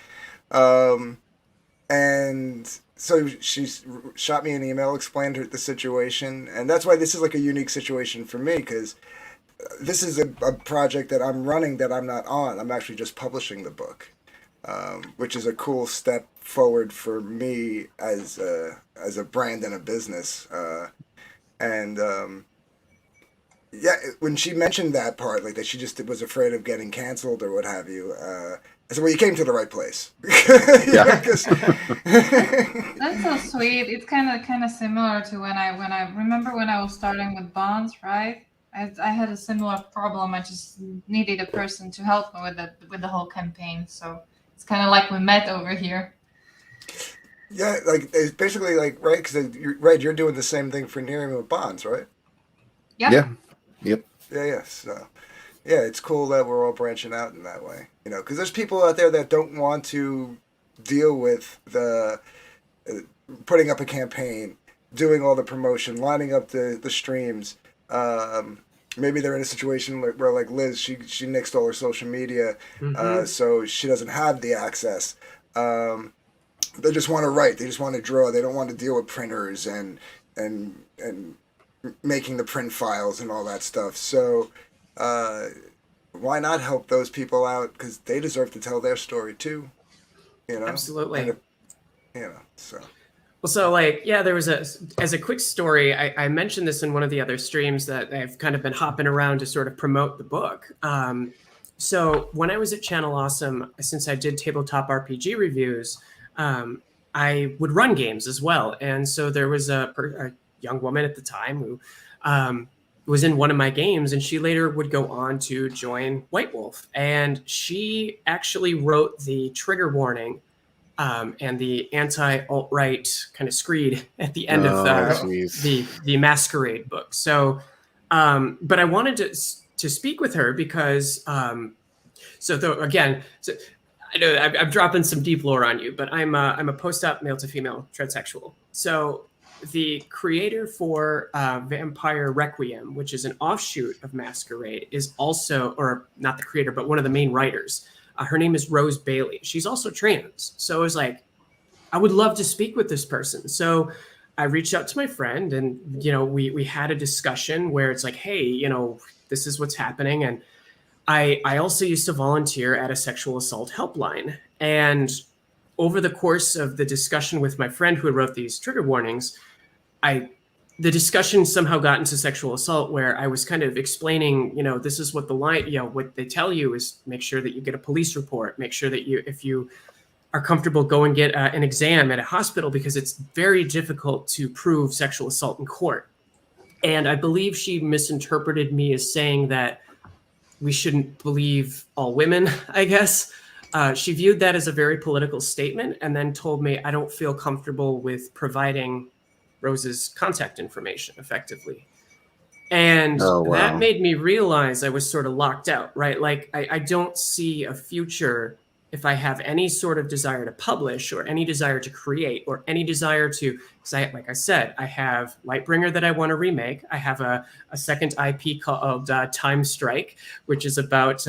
[SPEAKER 10] And so she shot me an email, explained the situation, and that's why this is like a unique situation for me, because this is a project that I'm running that I'm not on. I'm actually just publishing the book, which is a cool step forward for me as a brand and a business. Yeah, when she mentioned that part, like that she just was afraid of getting canceled or what have you, I said, well, you came to the right place.
[SPEAKER 5] That's so sweet. It's kind of similar to when I remember when I was starting with Bonds, right? I had a similar problem. I just needed a person to help me with the whole campaign. So it's kind of like we met over here.
[SPEAKER 10] Yeah, like it's basically like right, because you're doing the same thing for NyRiam with Bonds, right?
[SPEAKER 5] Yep.
[SPEAKER 4] Yeah. Yep.
[SPEAKER 10] Yeah. So, yeah, it's cool that we're all branching out in that way, because there's people out there that don't want to deal with the putting up a campaign, doing all the promotion, lining up the streams. Maybe they're in a situation where like Liz, she nixed all her social media, so she doesn't have the access. They just want to write. They just want to draw. They don't want to deal with printers and making the print files and all that stuff. So why not help those people out? Because they deserve to tell their story too.
[SPEAKER 9] Absolutely.
[SPEAKER 10] So.
[SPEAKER 9] Well, so there was as a quick story, I mentioned this in one of the other streams that I've kind of been hopping around to sort of promote the book. So when I was at Channel Awesome, since I did tabletop RPG reviews, I would run games as well. And so there was a young woman at the time who was in one of my games, and she later would go on to join White Wolf. And she actually wrote the trigger warning and the anti-alt-right kind of screed at the end of the Masquerade book. So, but I wanted to speak with her because, I know I'm dropping some deep lore on you, but I'm a post-op male to female transsexual. So the creator for Vampire Requiem, which is an offshoot of Masquerade, is also, or not the creator, but one of the main writers. Her name is Rose Bailey. She's also trans. So I was like, I would love to speak with this person. So I reached out to my friend, and we had a discussion where it's like, hey, this is what's happening. And I also used to volunteer at a sexual assault helpline. And over the course of the discussion with my friend who wrote these trigger warnings, the discussion somehow got into sexual assault, where I was kind of explaining, this is what the line, what they tell you is make sure that you get a police report, make sure that if you are comfortable, go and get an exam at a hospital, because it's very difficult to prove sexual assault in court. And I believe she misinterpreted me as saying that we shouldn't believe all women, I guess. She viewed that as a very political statement, and then told me I don't feel comfortable with providing Rose's contact information effectively. And that made me realize I was sort of locked out, right? Like I don't see a future if I have any sort of desire to publish, or any desire to create, or any desire to, because like I said, I have Lightbringer that I want to remake. I have a second IP called Time Strike, which is about,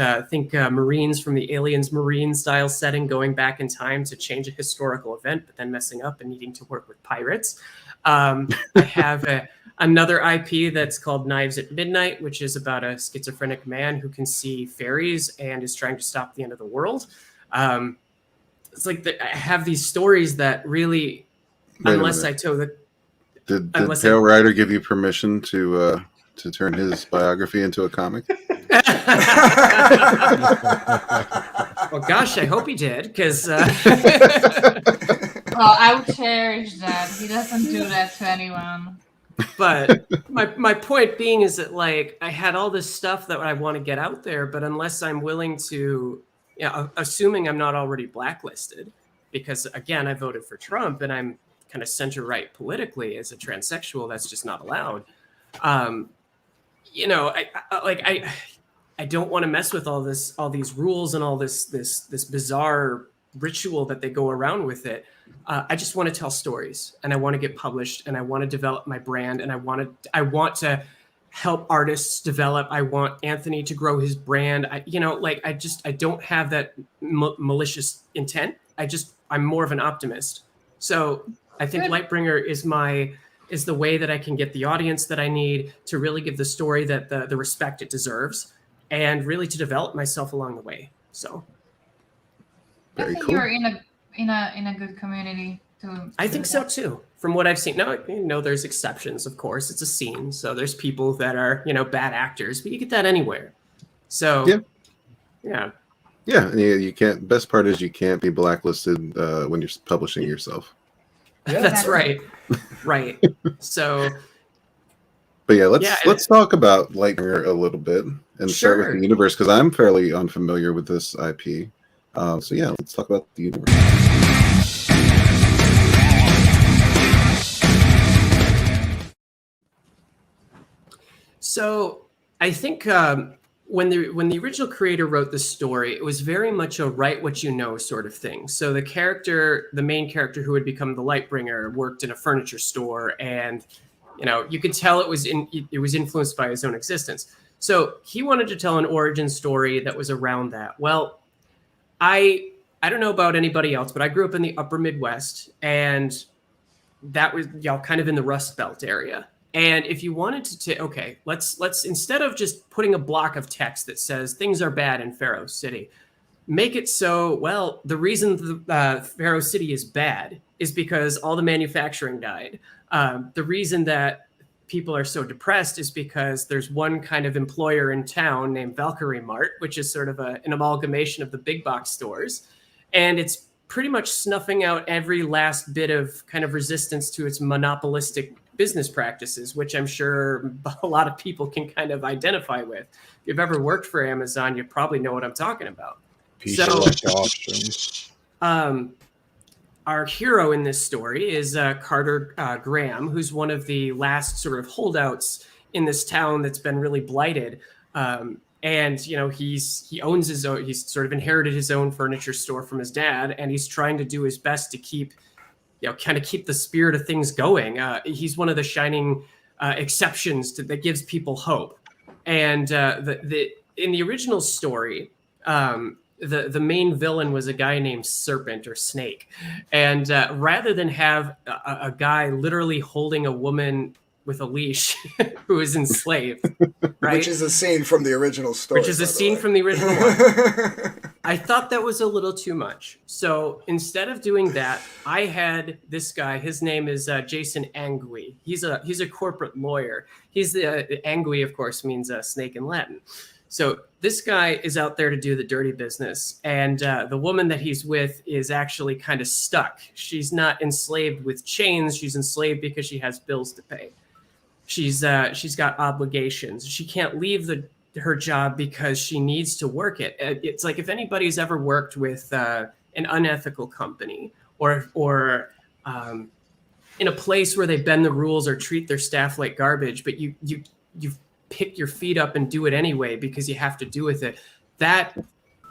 [SPEAKER 9] Marines from the Aliens Marine style setting, going back in time to change a historical event, but then messing up and needing to work with pirates. I have another IP that's called Knives at Midnight, which is about a schizophrenic man who can see fairies and is trying to stop the end of the world. It's like I have these stories that really, unless I toe the,
[SPEAKER 4] Did
[SPEAKER 9] Unless
[SPEAKER 4] Pale Rider give you permission to turn his biography into a comic?
[SPEAKER 9] Well, gosh, I hope he did, because
[SPEAKER 5] Oh, I would cherish that. He doesn't do that to anyone.
[SPEAKER 9] But my point being is that, like, I had all this stuff that I want to get out there, but unless I'm willing to, assuming I'm not already blacklisted, because again, I voted for Trump and I'm kind of center right politically as a transsexual, that's just not allowed. I don't want to mess with all these rules and all this bizarre ritual that they go around with it. I just want to tell stories, and I want to get published, and I want to develop my brand, and I want to help artists develop. I want Anthony to grow his brand. I don't have that malicious intent. I'm more of an optimist. So I think Lightbringer is the way that I can get the audience that I need to really give the story that the respect it deserves, and really to develop myself along the way. So
[SPEAKER 5] I think you're in a good community too.
[SPEAKER 9] I think so too, from what I've seen. Now, there's exceptions, of course. It's a scene, so there's people that are bad actors, but you get that anywhere. So yeah.
[SPEAKER 4] You can't. Best part is you can't be blacklisted when you're publishing yourself.
[SPEAKER 9] Yeah. That's right. Right. So.
[SPEAKER 4] But yeah, let's talk about Lightbringer a little bit and start with the universe, because I'm fairly unfamiliar with this IP. So yeah, let's talk about the universe.
[SPEAKER 9] So I think when the original creator wrote the story, it was very much a write what you know sort of thing. So the main character who would become the Lightbringer, worked in a furniture store, and you could tell it was influenced by his own existence. So he wanted to tell an origin story that was around that. Well, I don't know about anybody else, but I grew up in the upper Midwest, and that was kind of in the Rust Belt area. And if you wanted to let's instead of just putting a block of text that says things are bad in Pharaoh City, make it so, well, the reason Pharaoh City is bad is because all the manufacturing died. The reason that people are so depressed is because there's one kind of employer in town named Valkyrie Mart, which is sort of an amalgamation of the big box stores. And it's pretty much snuffing out every last bit of kind of resistance to its monopolistic business practices, which I'm sure a lot of people can kind of identify with. If you've ever worked for Amazon, you probably know what I'm talking about. Our hero in this story is Carter Graham, who's one of the last sort of holdouts in this town that's been really blighted. And he owns his own. He's sort of inherited his own furniture store from his dad, and he's trying to do his best to keep the spirit of things going. He's one of the shining exceptions that gives people hope. And in the original story, the main villain was a guy named Serpent or Snake. And rather than have a guy literally holding a woman with a leash who is enslaved, right?
[SPEAKER 10] Which is a scene from the original story.
[SPEAKER 9] Which is a scene from the original one. I thought that was a little too much. So instead of doing that, I had this guy. His name is Jason Angui. He's a corporate lawyer. He's Angui, of course, means snake in Latin. So this guy is out there to do the dirty business, and the woman that he's with is actually kind of stuck. She's not enslaved with chains. She's enslaved because she has bills to pay. She's got obligations. She can't leave her job because she needs to work it. It's like if anybody's ever worked with an unethical company or in a place where they bend the rules or treat their staff like garbage, but you pick your feet up and do it anyway because you have to do with it. That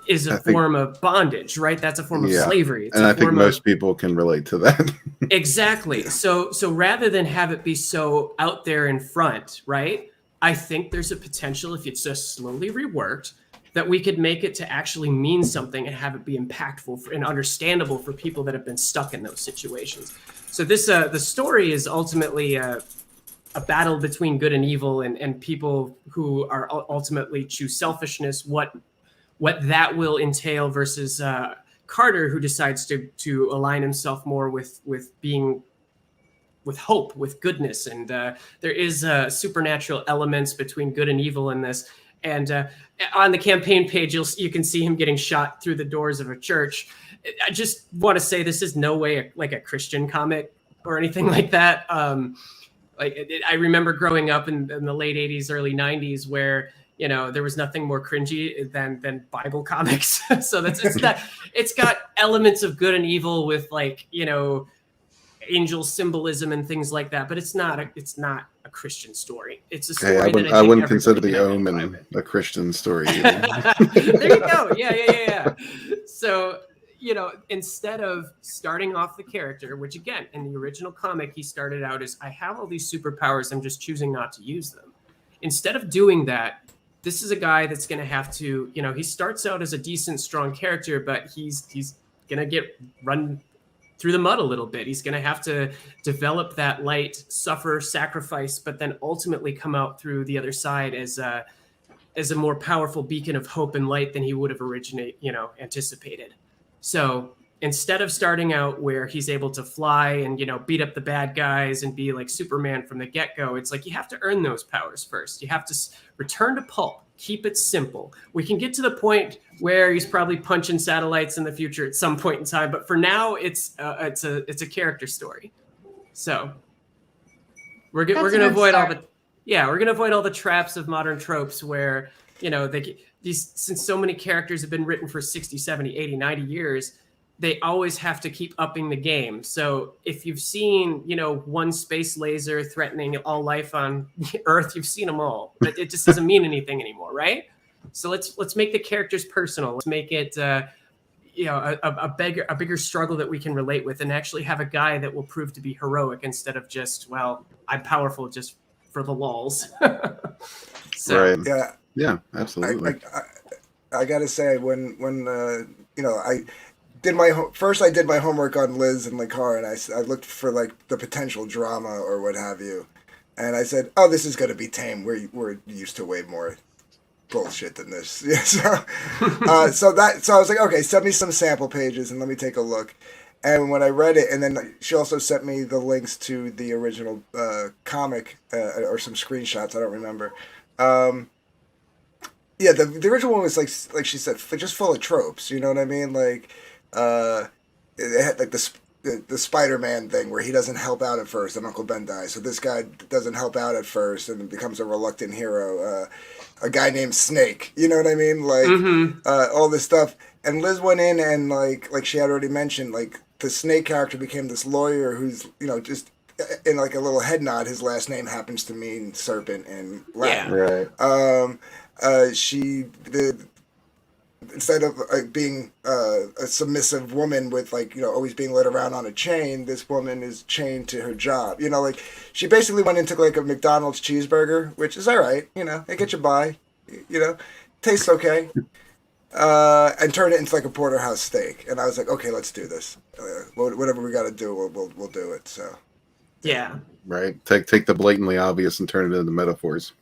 [SPEAKER 9] is a form of bondage, right? That's a form of slavery.
[SPEAKER 4] And I think most people can relate to that.
[SPEAKER 9] Exactly. So rather than have it be so out there in front, right? I think there's a potential, if it's just slowly reworked, that we could make it to actually mean something and have it be impactful and understandable for people that have been stuck in those situations. So this the story is ultimately a battle between good and evil, and people who are ultimately choose selfishness, what that will entail versus Carter, who decides to align himself more with being with hope, with goodness, and there is supernatural elements between good and evil in this. And on the campaign page, you can see him getting shot through the doors of a church. I just want to say this is no way like a Christian comic or anything like that. I remember growing up in the late 80s, early 90s, where there was nothing more cringy than Bible comics. So it's got elements of good and evil with angel symbolism and things like that, but it's not a Christian story. It's a story
[SPEAKER 4] I wouldn't consider the Omen a Christian story either.
[SPEAKER 9] There you go. Yeah. So, instead of starting off the character, which again, in the original comic, he started out as, I have all these superpowers, I'm just choosing not to use them. Instead of doing that, this is a guy that's going to have to, he starts out as a decent, strong character, but he's going to get run through the mud a little bit. He's going to have to develop that light, suffer, sacrifice, but then ultimately come out through the other side as a more powerful beacon of hope and light than he would have anticipated. So instead of starting out where he's able to fly and, beat up the bad guys and be like Superman from the get-go, it's like you have to earn those powers first. You have to return to pulp. Keep it simple. We can get to the point where he's probably punching satellites in the future at some point in time, but for now, it's a character story. So we're gonna avoid all the traps of modern tropes where since so many characters have been written for 60, 70, 80, 90 years, they always have to keep upping the game. So if you've seen, one space laser threatening all life on Earth, you've seen them all. But it just doesn't mean anything anymore, right? So let's make the characters personal. Let's make it a bigger struggle that we can relate with, and actually have a guy that will prove to be heroic instead of just, well, I'm powerful just for the lulz.
[SPEAKER 4] So, right. Yeah, absolutely.
[SPEAKER 10] I gotta say, when I did my homework on Liz and Lakar, and I looked for the potential drama or what have you, and I said, "Oh, this is gonna be tame. We're used to way more bullshit than this." Yeah, so I was like, okay, send me some sample pages and let me take a look. And when I read it, and then she also sent me the links to the original comic or some screenshots. I don't remember. Yeah, the original one was like she said, just full of tropes. You know what I mean? It had the Spider-Man thing where he doesn't help out at first, and Uncle Ben dies. So this guy doesn't help out at first and becomes a reluctant hero. A guy named Snake. You know what I mean? All this stuff. And Liz went in and like she had already mentioned, the Snake character became this lawyer who's just in a little head nod. His last name happens to mean serpent in Latin.
[SPEAKER 4] Yeah. Right.
[SPEAKER 10] Instead of being a submissive woman with always being led around on a chain, this woman is chained to her job. She basically went and took a McDonald's cheeseburger, which is all right. It gets you by. Tastes okay. And turned it into a porterhouse steak. And I was like, okay, let's do this. Whatever we got to do, we'll do it. So.
[SPEAKER 9] Yeah.
[SPEAKER 4] Right. Take the blatantly obvious and turn it into metaphors.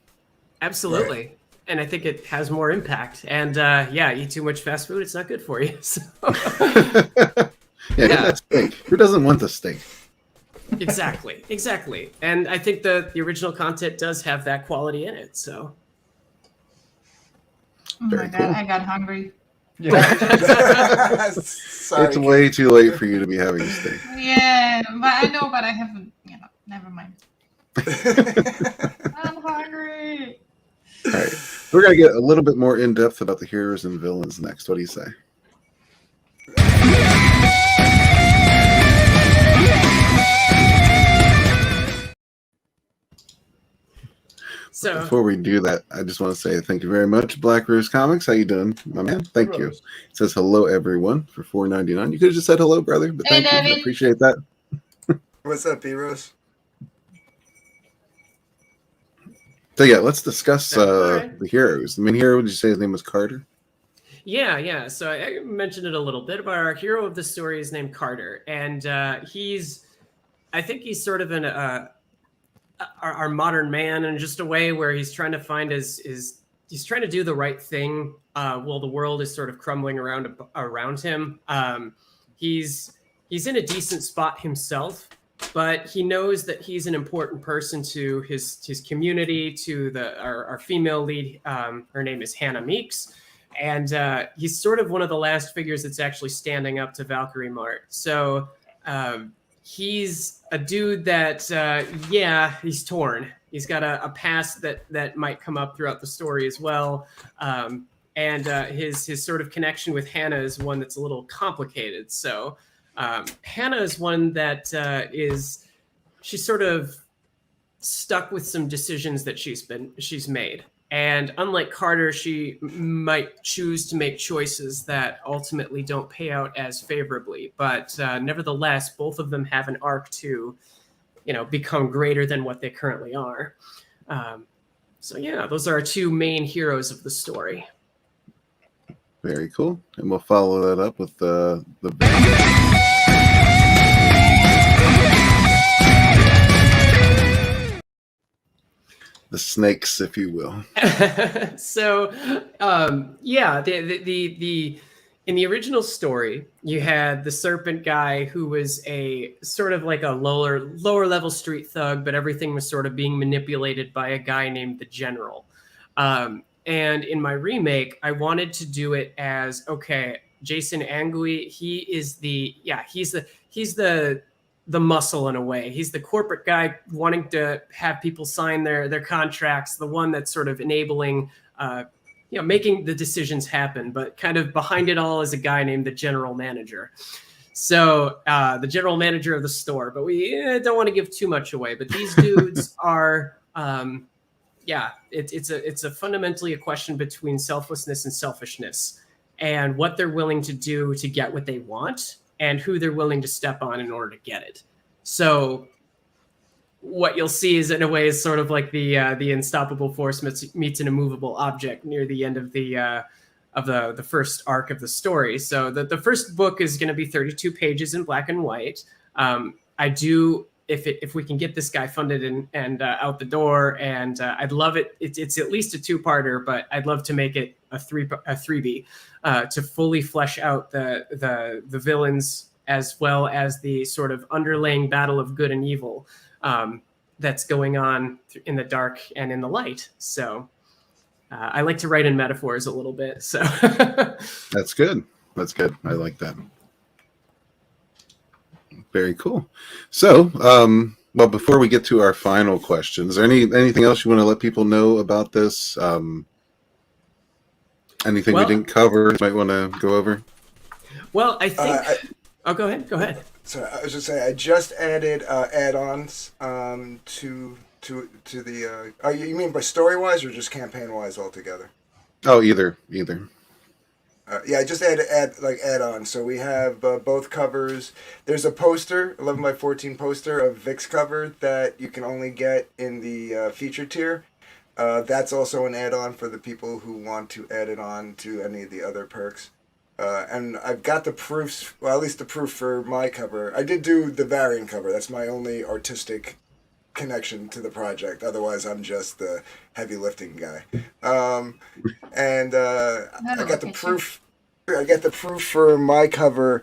[SPEAKER 9] Absolutely. Right. And I think it has more impact. And eat too much fast food, it's not good for you. So.
[SPEAKER 4] Yeah. Steak. Who doesn't want the steak?
[SPEAKER 9] Exactly. And I think the original content does have that quality in it. So.
[SPEAKER 5] Oh my God, I got hungry.
[SPEAKER 10] Yeah. Sorry,
[SPEAKER 4] it's way too late for you to be having a steak.
[SPEAKER 5] Yeah, but I know, but I haven't. Never mind. I'm hungry.
[SPEAKER 4] All right, we're gonna get a little bit more in depth about the heroes and villains next. What do you say? So before we do that, I just want to say thank you very much, Black Rose Comics. How you doing, my man? Thank you. It says hello everyone for $4.99. You could have just said hello, brother, but thank you. I appreciate that.
[SPEAKER 10] What's up, B-Rose?
[SPEAKER 4] So yeah, let's discuss the heroes. The main hero, did you say his name was Carter?
[SPEAKER 9] Yeah. So I mentioned it a little bit, but our hero of the story is named Carter, and I think he's sort of our modern man in just a way where he's trying to find he's trying to do the right thing while the world is sort of crumbling around him. He's in a decent spot himself, but he knows that he's an important person to his community, to our female lead. Her name is Hannah Meeks, and he's sort of one of the last figures that's actually standing up to Valkyrie Mart. So he's a dude that, he's torn. He's got a past that might come up throughout the story as well. And his sort of connection with Hannah is one that's a little complicated. So Hannah is one that she's sort of stuck with some decisions that she's made. And unlike Carter, she might choose to make choices that ultimately don't pay out as favorably. But nevertheless, both of them have an arc to, become greater than what they currently are. So yeah, those are our two main heroes of the story.
[SPEAKER 4] Very cool. And we'll follow that up with the snakes, if you will.
[SPEAKER 9] So, the in the original story, you had the serpent guy who was a sort of like a lower level street thug, but everything was sort of being manipulated by a guy named the General. And in my remake, I wanted to do it as, okay, Jason Angui, he's the muscle in a way. He's the corporate guy wanting to have people sign their contracts, the one that's sort of enabling, making the decisions happen, but kind of behind it all is a guy named the general manager. So the general manager of the store, but we don't want to give too much away, but these dudes are, it's a fundamentally a question between selflessness and selfishness and what they're willing to do to get what they want and who they're willing to step on in order to get it. So what you'll see is, in a way, is sort of like the unstoppable force meets an immovable object near the end of the first arc of the story. So the first book is going to be 32 pages in black and white. If we can get this guy funded and out the door, and I'd love it. It's at least a 2-parter, but I'd love to make it a 3B to fully flesh out the villains as well as the sort of underlying battle of good and evil that's going on in the dark and in the light. So I like to write in metaphors a little bit. So
[SPEAKER 4] That's good. That's good. I like that. Very cool. So, before we get to our final questions, is there anything else you want to let people know about this? Anything we didn't cover you might want to go over?
[SPEAKER 9] Well, I think... go ahead. Go ahead.
[SPEAKER 10] So I was just saying, I just added add-ons to the. You mean by story-wise or just campaign-wise altogether?
[SPEAKER 4] Oh, either.
[SPEAKER 10] I just add add-ons. So we have both covers. There's a poster, 11x14 poster of Vic's cover that you can only get in the feature tier. That's also an add-on for the people who want to add it on to any of the other perks. And I've got the proofs, well, at least the proof for my cover. I did do the variant cover. That's my only artistic connection to the project. Otherwise, I'm just the heavy lifting guy. I got the proof. I get the proof for my cover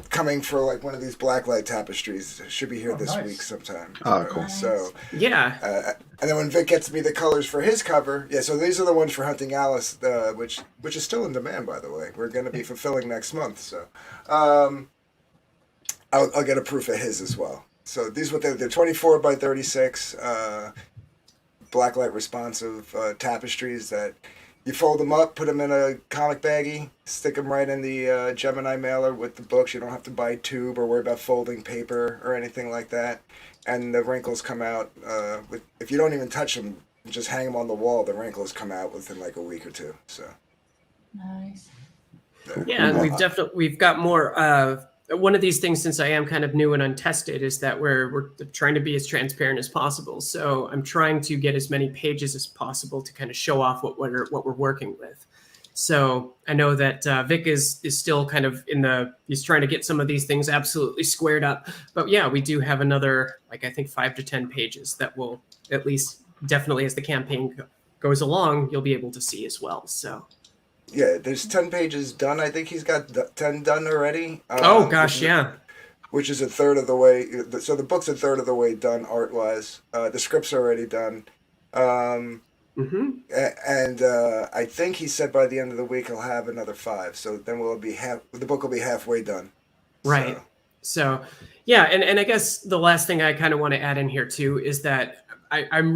[SPEAKER 10] coming for like one of these blacklight tapestries. It should be here this week sometime.
[SPEAKER 4] Oh, cool.
[SPEAKER 10] So
[SPEAKER 9] yeah.
[SPEAKER 10] And then when Vic gets me the colors for his cover, so these are the ones for Hunting Alice, which is still in demand, by the way. We're going to be fulfilling next month, so I'll get a proof of his as well. So these they're 24 by 36 blacklight responsive tapestries that you fold them up, put them in a comic baggie, stick them right in the Gemini mailer with the books. You don't have to buy tube or worry about folding paper or anything like that. And the wrinkles come out if you don't even touch them, just hang them on the wall. The wrinkles come out within like a week or two. So
[SPEAKER 5] nice.
[SPEAKER 9] Yeah, and we've got more. One of these things, since I am kind of new and untested, is that we're trying to be as transparent as possible. So I'm trying to get as many pages as possible to kind of show off what we're working with. So I know that Vic is still kind of he's trying to get some of these things absolutely squared up. But yeah, we do have another, I think 5 to 10 pages that will, at least definitely as the campaign goes along, you'll be able to see as well. So.
[SPEAKER 10] Yeah, there's 10 pages done. I think he's got 10 done already.
[SPEAKER 9] Oh gosh, yeah.
[SPEAKER 10] which is a third of the way. So the book's a third of the way done art-wise. The script's already done. And I think he said by the end of the week he'll have another 5. So then the book will be halfway done.
[SPEAKER 9] Right. So yeah, and I guess the last thing I kind of want to add in here too is that I'm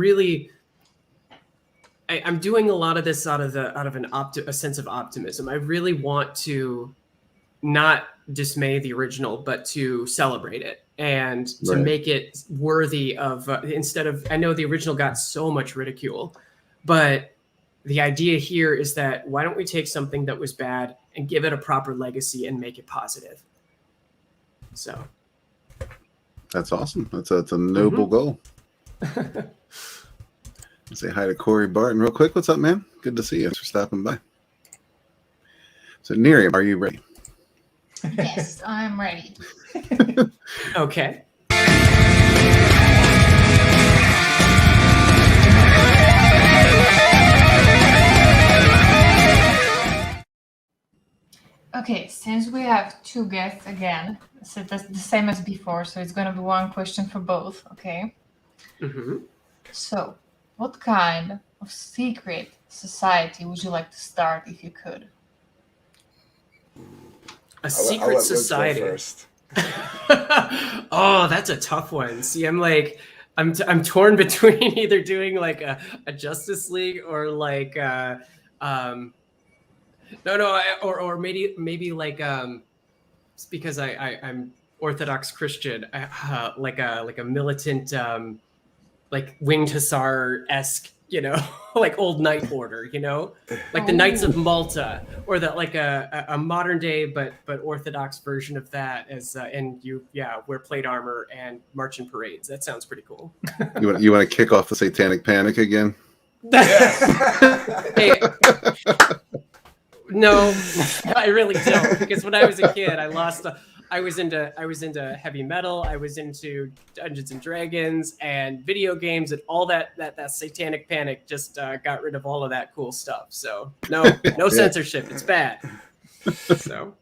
[SPEAKER 9] doing a lot of this out of a sense of optimism. I really want to not dismay the original, but to celebrate it and to make it worthy of instead of. I know the original got so much ridicule, but the idea here is that why don't we take something that was bad and give it a proper legacy and make it positive? So
[SPEAKER 4] that's awesome. That's a noble goal. Say hi to Corey Barton real quick. What's up, man? Good to see you. Thanks for stopping by. So, NyRiam, are you ready?
[SPEAKER 5] Yes, I'm ready.
[SPEAKER 9] Okay.
[SPEAKER 5] Okay, since we have 2 guests again, so that's the same as before, so it's going to be 1 question for both, okay? So, what kind of secret society would you like to start if you could?
[SPEAKER 9] A secret society.
[SPEAKER 10] First.
[SPEAKER 9] Oh, that's a tough one. See, I'm torn between either doing like a Justice League or like or maybe like it's because I'm Orthodox Christian, like a militant like winged hussar-esque, like old knight order, like the Knights of Malta, or that like a modern day but Orthodox version of that, as and you wear plate armor and march in parades. That sounds pretty cool.
[SPEAKER 4] You want to kick off the Satanic Panic again?
[SPEAKER 9] Hey, no, I really don't, because when I was a kid, I was into heavy metal. I was into Dungeons and Dragons and video games, and all that Satanic Panic just got rid of all of that cool stuff. So no censorship. It's bad. So.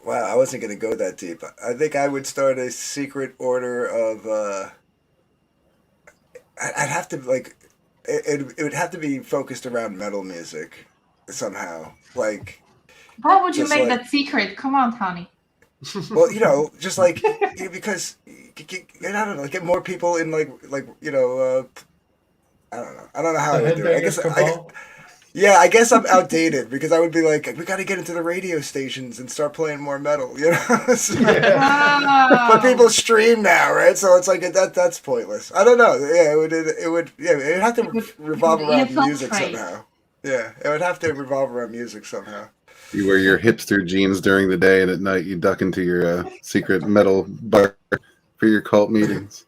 [SPEAKER 10] Wow, I wasn't going to go that deep. I think I would start a secret order of. I'd have to it would have to be focused around metal music somehow. Like.
[SPEAKER 5] Why would you make that secret? Come on, Tony.
[SPEAKER 10] Well, just like because I don't know, get more people in I don't know how I would do it. I guess I'm outdated, because I would be like, we got to get into the radio stations and start playing more metal, But people stream now, right? So it's like that's pointless. I don't know. Yeah, it'd have to revolve around music somehow. Yeah, it would have to revolve around music somehow.
[SPEAKER 4] You wear your hipster jeans during the day, and at night you duck into your secret metal bar for your cult meetings.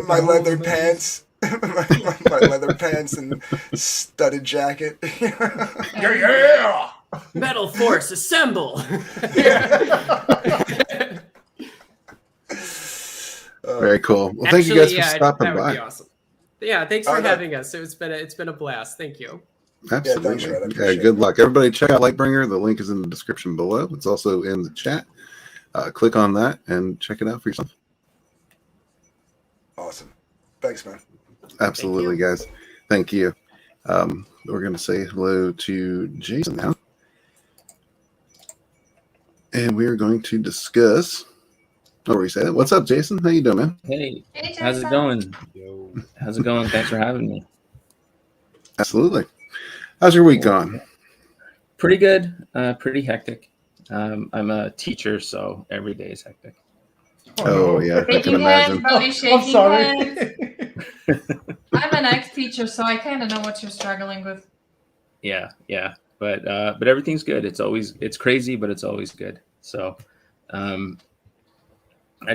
[SPEAKER 10] my leather pants, my leather pants and studded jacket.
[SPEAKER 9] Yeah! Metal Force, assemble!
[SPEAKER 4] Very cool. Well, thank you guys for stopping by.
[SPEAKER 9] That would be awesome. Yeah, thanks for having us. It's been a blast. Thank you.
[SPEAKER 4] Absolutely. Yeah, good luck. Everybody check out Lightbringer. The link is in the description below. It's also in the chat. Click on that and check it out for yourself.
[SPEAKER 10] Awesome. Thanks, man.
[SPEAKER 4] Absolutely, guys. Thank you. We're going to say hello to Jason now. And we're going to discuss... Oh, we say that. What's up, Jason? How you doing, man?
[SPEAKER 11] Hey, how's it going? How's it going? Thanks for having me.
[SPEAKER 4] Absolutely. How's your week going?
[SPEAKER 11] Pretty good. Pretty hectic. I'm a teacher, so every day is hectic.
[SPEAKER 4] Oh yeah, I can imagine.
[SPEAKER 5] I'm sorry. I'm an ex-teacher, so I kind of know what you're struggling with.
[SPEAKER 11] Yeah, but everything's good. It's crazy, but it's always good. So, I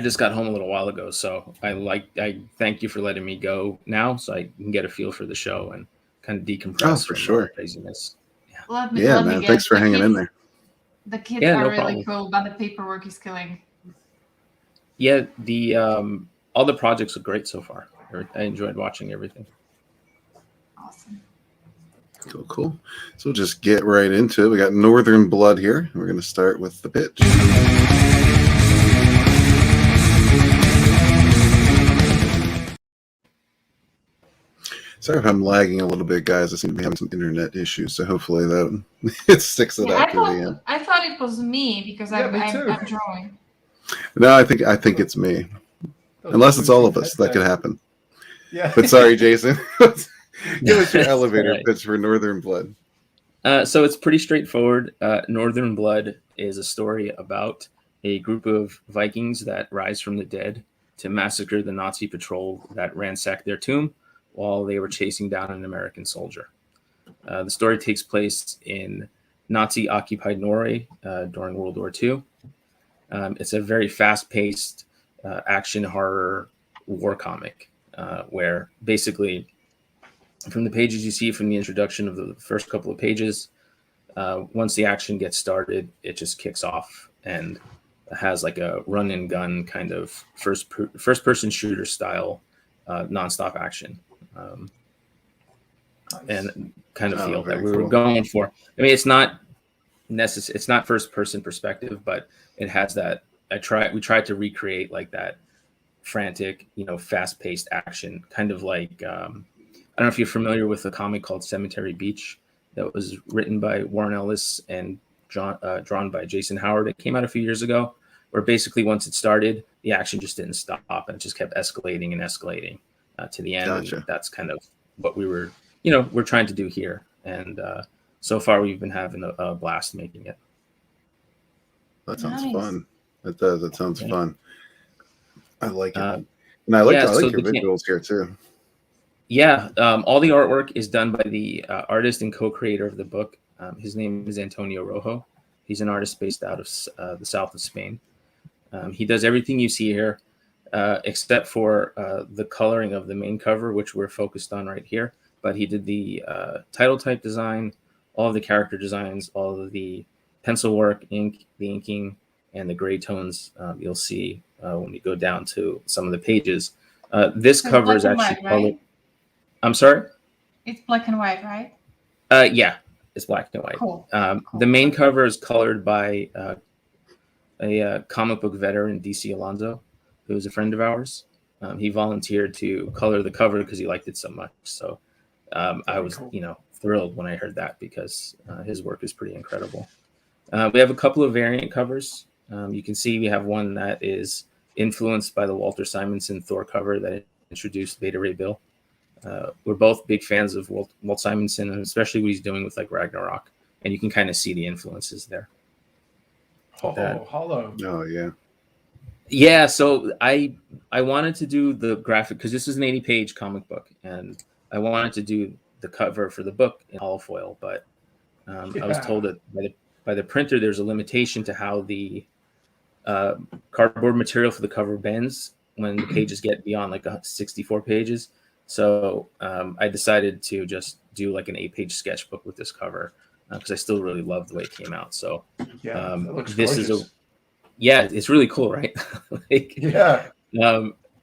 [SPEAKER 11] just got home a little while ago, so I thank you for letting me go now, so I can get a feel for the show and kind of decompress.
[SPEAKER 4] Oh, for sure.
[SPEAKER 11] Craziness.
[SPEAKER 5] Yeah,
[SPEAKER 4] man. Thanks for hanging in there.
[SPEAKER 5] The kids are really cool, but the paperwork is killing.
[SPEAKER 11] Yeah, the all the projects are great so far. I enjoyed watching everything.
[SPEAKER 5] Awesome.
[SPEAKER 4] Cool, cool. So we'll just get right into it. We got Northern Blood here. We're going to start with the pitch. Sorry if I'm lagging a little bit, guys. I seem to be having some internet issues, so hopefully that it sticks it out to the end.
[SPEAKER 5] I thought it was me because I'm drawing.
[SPEAKER 4] No, I think it's me. Unless it's all of us, that could happen.
[SPEAKER 6] Yeah.
[SPEAKER 4] But sorry, Jason. Give us your elevator pitch for Northern Blood.
[SPEAKER 11] So it's pretty straightforward. Northern Blood is a story about a group of Vikings that rise from the dead to massacre the Nazi patrol that ransacked their tomb while they were chasing down an American soldier. The story takes place in Nazi-occupied Norway during World War II. It's a very fast-paced action horror war comic where basically from the pages you see from the introduction of the first couple of pages, once the action gets started, it just kicks off and has like a run and gun kind of first person shooter style nonstop action. And kind of feel that we were going for. I mean, it's not necessary. It's not first person perspective, but it has that. We tried to recreate like that frantic, fast paced action, kind of like, I don't know if you're familiar with a comic called Cemetery Beach that was written by Warren Ellis and drawn by Jason Howard. It came out a few years ago, where basically once it started, the action just didn't stop and it just kept escalating and escalating to the end.
[SPEAKER 4] Gotcha.
[SPEAKER 11] And that's kind of what we're trying to do here. And so far we've been having a blast making it.
[SPEAKER 4] That sounds fun. It does. It sounds fun. I like it. And I like your visuals here too.
[SPEAKER 11] Yeah. All the artwork is done by the artist and co-creator of the book. His name is Antonio Rojo. He's an artist based out of the south of Spain. He does everything you see here, except for the coloring of the main cover, which we're focused on right here. But he did the title type design, all of the character designs, all of the pencil work, the inking, and the gray tones you'll see when we go down to some of the pages. This cover is actually colored. Right? I'm sorry?
[SPEAKER 5] It's black and white, right?
[SPEAKER 11] Yeah, it's black and white.
[SPEAKER 5] Cool.
[SPEAKER 11] The main cover is colored by a comic book veteran, DC Alonso, who is a friend of ours. He volunteered to color the cover because he liked it so much. So I was, thrilled when I heard that because his work is pretty incredible. We have a couple of variant covers. You can see we have one that is influenced by the Walter Simonson Thor cover that introduced Beta Ray Bill. We're both big fans of Walt Simonson, and especially what he's doing with like Ragnarok, and you can kind of see the influences there.
[SPEAKER 6] Hollow.
[SPEAKER 4] Oh yeah.
[SPEAKER 11] Yeah, so I wanted to do the graphic because this is an 80-page comic book, and I wanted to do the cover for the book in hollow foil, but I was told that by the printer there's a limitation to how the cardboard material for the cover bends when the pages get beyond like 64 pages. So I decided to just do like an 8-page sketchbook with this cover because I still really love the way it came out. So
[SPEAKER 6] it looks
[SPEAKER 11] this
[SPEAKER 6] gorgeous.
[SPEAKER 11] it's really cool, right?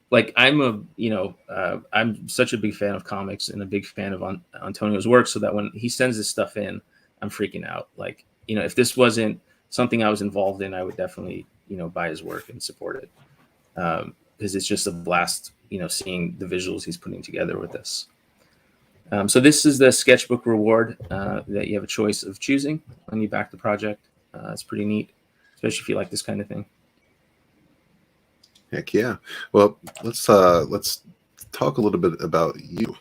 [SPEAKER 11] Like I'm such a big fan of comics and a big fan of Antonio's work, so that when he sends this stuff in, I'm freaking out. Like, if this wasn't something I was involved in, I would definitely, buy his work and support it. Because it's just a blast, seeing the visuals he's putting together with this. So this is the sketchbook reward that you have a choice of choosing when you back the project. It's pretty neat, especially if you like this kind of thing.
[SPEAKER 4] Heck yeah. Well, let's talk a little bit about you.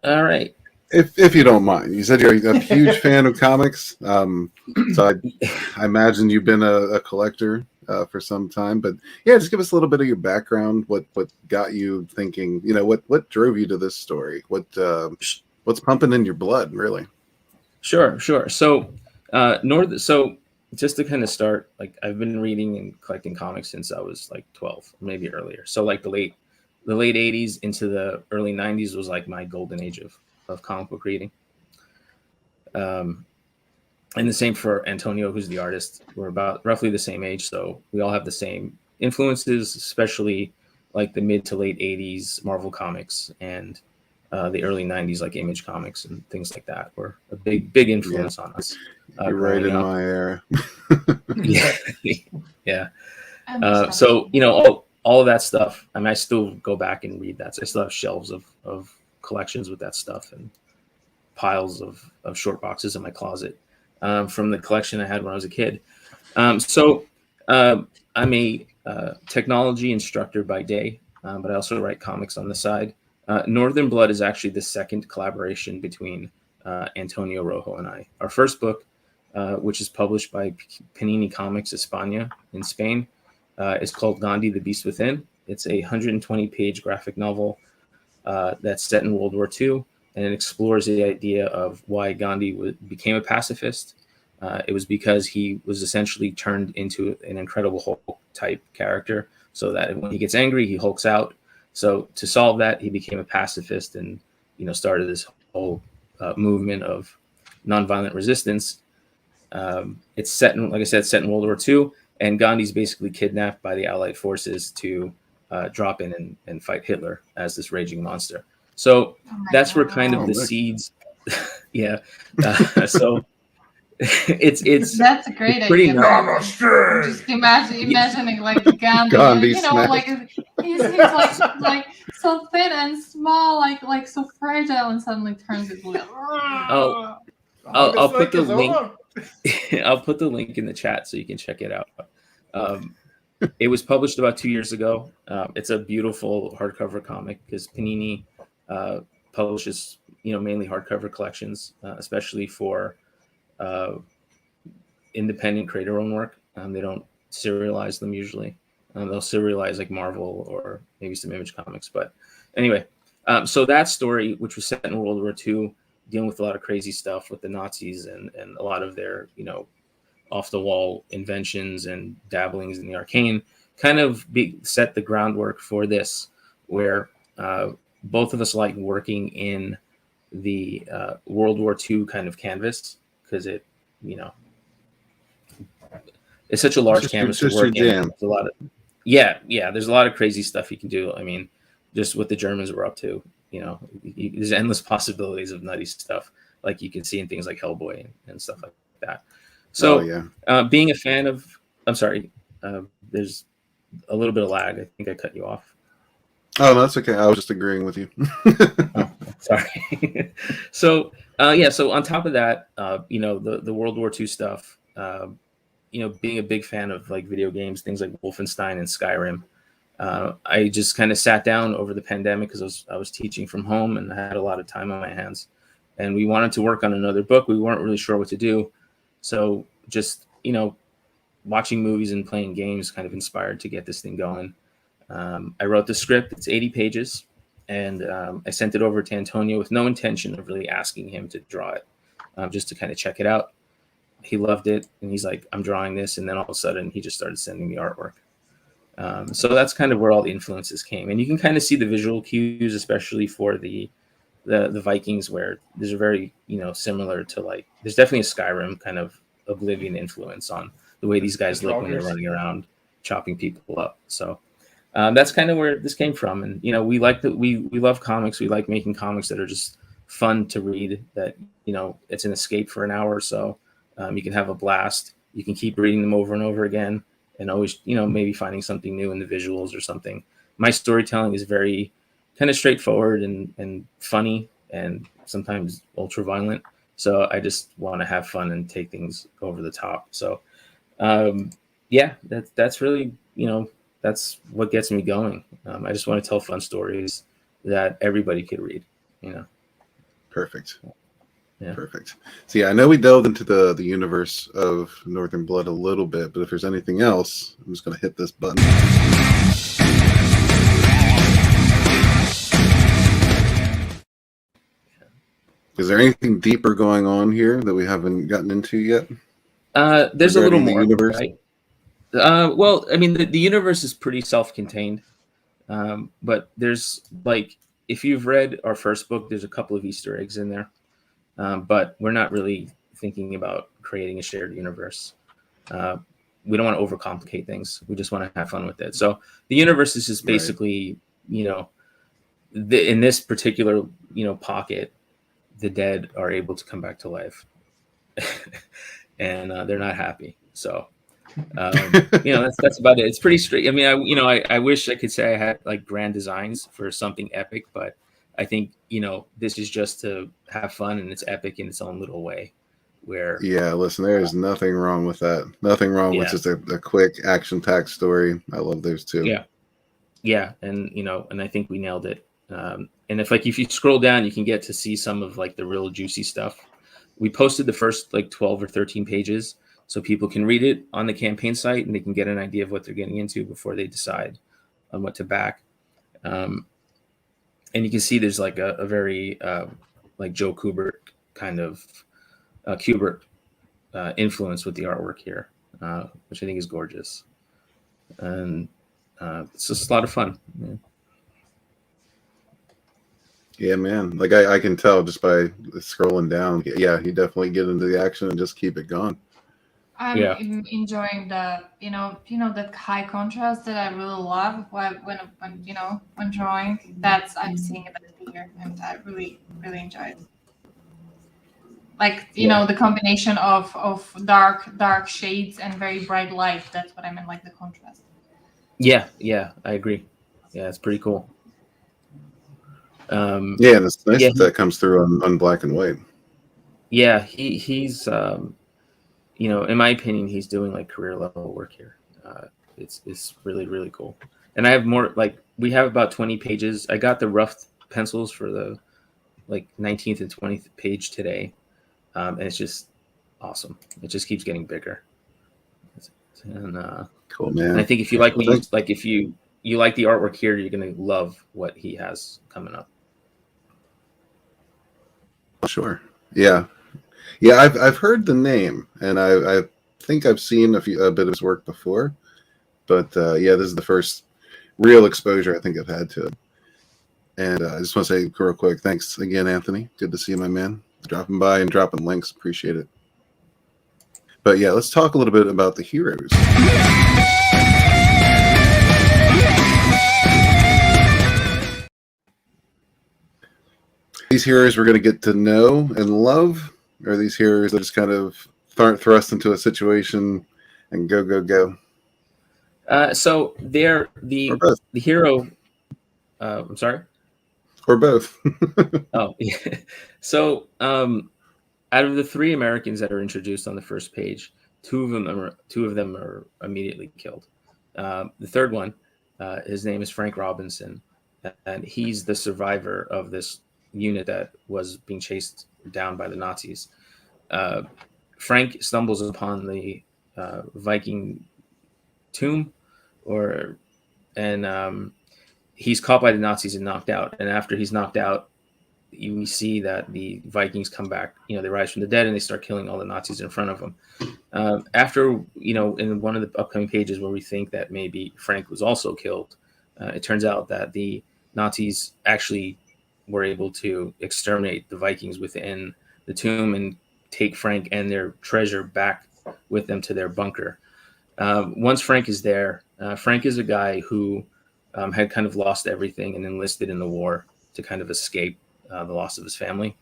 [SPEAKER 11] All right.
[SPEAKER 4] If you don't mind, you said you're a huge fan of comics. So I imagine you've been a collector for some time. But yeah, just give us a little bit of your background. What got you thinking? What drove you to this story? What's pumping in your blood, really?
[SPEAKER 11] Sure. So just to kind of start, like I've been reading and collecting comics since I was like 12, maybe earlier. So like the late 80s into the early 90s was like my golden age of comic book reading. And the same for Antonio, who's the artist. We're about roughly the same age, so we all have the same influences, especially like the mid to late 80s Marvel comics and the early 90s like Image Comics and things like that were a big influence on us.
[SPEAKER 4] You're right in
[SPEAKER 11] up.
[SPEAKER 4] my era.
[SPEAKER 11] Yeah. Yeah. So, you know, all of that stuff. I mean, I still go back and read that. So I still have shelves of collections with that stuff and piles of short boxes in my closet from the collection I had when I was a kid. So I'm a technology instructor by day, but I also write comics on the side. Northern Blood is actually the second collaboration between Antonio Rojo and I. Our first book, which is published by Panini Comics España in Spain, is called Gandhi, the Beast Within. It's a 120-page graphic novel that's set in World War II, and it explores the idea of why Gandhi became a pacifist. It was because he was essentially turned into an Incredible Hulk type character, so that when he gets angry, he hulks out. So to solve that, he became a pacifist and, you know, started this whole movement of nonviolent resistance. It's set in, like I said, set in World War II, and Gandhi's basically kidnapped by the Allied forces to drop in and fight Hitler as this raging monster. So that's where kind of the seeds, yeah. So it's
[SPEAKER 5] that's a great
[SPEAKER 11] pretty
[SPEAKER 5] idea. Just imagining like Gandhi, you know, like he's like so thin and small, like so fragile, and suddenly turns into like.
[SPEAKER 11] I'll put the link. I'll put the link in the chat so you can check it out. It was published about 2 years ago. It's a beautiful hardcover comic because Panini publishes, you know, mainly hardcover collections, especially for independent creator-owned work. They don't serialize them usually. They'll serialize like Marvel or maybe some Image Comics. But anyway, so that story, which was set in World War II, dealing with a lot of crazy stuff with the Nazis and a lot of their, you know, off-the-wall inventions and dabblings in the arcane, kind of set the groundwork for this, where both of us like working in the World War II kind of canvas, because it, you know, it's such a large canvas to work in. There's a lot of, there's a lot of crazy stuff you can do. I mean, just what the Germans were up to, you know, there's endless possibilities of nutty stuff, like you can see in things like Hellboy and stuff like that. So being a fan of, I'm sorry, there's a little bit of lag. I think I cut you off.
[SPEAKER 4] Oh, no, that's okay. I was just agreeing with you.
[SPEAKER 11] Oh, sorry. So, so on top of that, you know, the World War II stuff, you know, being a big fan of like video games, things like Wolfenstein and Skyrim, I just kind of sat down over the pandemic because I was teaching from home and I had a lot of time on my hands, and we wanted to work on another book. We weren't really sure what to do. So just, you know, watching movies and playing games kind of inspired to get this thing going. I wrote the script. It's 80 pages. And I sent it over to Antonio with no intention of really asking him to draw it, just to kind of check it out. He loved it. And he's like, I'm drawing this. And then all of a sudden, he just started sending me artwork. So that's kind of where all the influences came. And you can kind of see the visual cues, especially for the Vikings, where these are very, you know, similar to, like, there's definitely a Skyrim kind of Oblivion influence on the way these guys look when they're running around chopping people up. So that's kind of where this came from. And, you know, we love comics. We like making comics that are just fun to read, that, you know, it's an escape for an hour or so. You can have a blast. You can keep reading them over and over again and always, you know, maybe finding something new in the visuals or something. My storytelling is very kind of straightforward and funny and sometimes ultra violent. So I just want to have fun and take things over the top. So that's really, you know, that's what gets me going. I just want to tell fun stories that everybody could read, you know.
[SPEAKER 4] Perfect.
[SPEAKER 11] Yeah.
[SPEAKER 4] Perfect. So yeah, I know we delved into the universe of Northern Blood a little bit, but if there's anything else, I'm just going to hit this button. Is there anything deeper going on here that we haven't gotten into yet?
[SPEAKER 11] There's a little more.
[SPEAKER 4] Universe?
[SPEAKER 11] Right? Well, I mean, the universe is pretty self-contained, but there's, like, if you've read our first book, there's a couple of Easter eggs in there, but we're not really thinking about creating a shared universe. we don't want to overcomplicate things. We just want to have fun with it. So the universe is just basically, you know, in this particular, you know, pocket, the dead are able to come back to life, and they're not happy. So, you know, that's about it. It's pretty straight. I mean, I wish I could say I had like grand designs for something epic, but I think, you know, this is just to have fun, and it's epic in its own little way. Where
[SPEAKER 4] listen, there is nothing wrong with that. Nothing wrong with just a quick action-packed story. I love those too.
[SPEAKER 11] Yeah, and you know, and I think we nailed it. And if you scroll down, you can get to see some of like the real juicy stuff. We posted the first like 12 or 13 pages, so people can read it on the campaign site, and they can get an idea of what they're getting into before they decide on what to back. And you can see there's like a very like Joe Kubert kind of Kubert influence with the artwork here, which I think is gorgeous, and it's just a lot of fun.
[SPEAKER 4] Yeah, man. Like I can tell just by scrolling down. Yeah, you definitely get into the action and just keep it going.
[SPEAKER 5] I'm enjoying the that high contrast that I really love when drawing. I'm seeing it here, and I really enjoy it. Like the combination of dark shades and very bright light. That's what I meant, like the contrast.
[SPEAKER 11] Yeah, I agree. Yeah, it's pretty cool.
[SPEAKER 4] And it's nice that comes through on black and white.
[SPEAKER 11] Yeah, he's you know, in my opinion, he's doing like career level work here. It's really cool. And I have more, like we have about 20 pages. I got the rough pencils for the like 19th and 20th page today. And it's just awesome. It just keeps getting bigger. And
[SPEAKER 4] cool, man.
[SPEAKER 11] And I think if you like if you like the artwork here, you're gonna love what he has coming up.
[SPEAKER 4] Sure. Yeah. I've heard the name, and I think I've seen a bit of his work before, but this is the first real exposure I think I've had to it. And I just want to say real quick, thanks again, Anthony. Good to see you, my man. Dropping by and dropping links, appreciate it. But yeah, let's talk a little bit about the heroes. These heroes we're going to get to know and love, or these heroes that just kind of thrust into a situation and go.
[SPEAKER 11] So they're the hero. I'm sorry.
[SPEAKER 4] Or both.
[SPEAKER 11] Oh, yeah. So out of the 3 Americans that are introduced on the first page, two of them are immediately killed. The third one, his name is Frank Robinson, and he's the survivor of this unit that was being chased down by the Nazis. Frank stumbles upon the Viking tomb, and he's caught by the Nazis and knocked out. And after he's knocked out, we see that the Vikings come back. They rise from the dead and they start killing all the Nazis in front of them. After, in one of the upcoming pages where we think that maybe Frank was also killed, it turns out that the Nazis actually were able to exterminate the Vikings within the tomb and take Frank and their treasure back with them to their bunker. Once Frank is there, Frank is a guy who had kind of lost everything and enlisted in the war to kind of escape the loss of his family,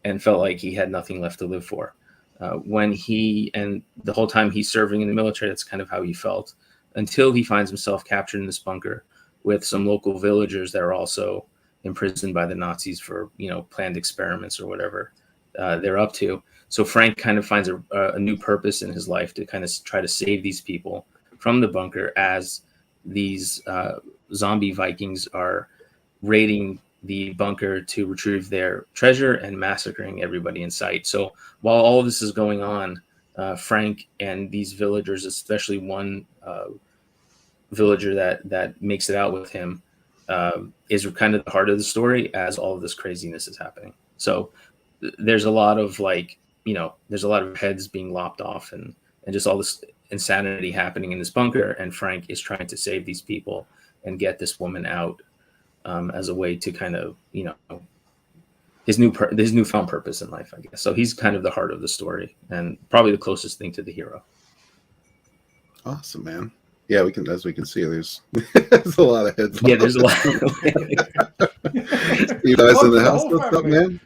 [SPEAKER 11] and felt like he had nothing left to live for. And the whole time he's serving in the military, that's kind of how he felt, until he finds himself captured in this bunker with some local villagers that are also imprisoned by the Nazis for, planned experiments or whatever they're up to. So Frank kind of finds a new purpose in his life to kind of try to save these people from the bunker as these zombie Vikings are raiding the bunker to retrieve their treasure and massacring everybody in sight. So while all of this is going on, Frank and these villagers, especially one villager that makes it out with him, is kind of the heart of the story as all of this craziness is happening. So there's a lot of there's a lot of heads being lopped off and just all this insanity happening in this bunker. And Frank is trying to save these people and get this woman out as a way to kind of, his newfound purpose in life, I guess. So he's kind of the heart of the story and probably the closest thing to the hero.
[SPEAKER 4] Awesome, man. Yeah, we can, as we can see, there's there's a lot of heads.
[SPEAKER 11] Yeah, there's a lot.
[SPEAKER 4] You guys in the house, what's up, man?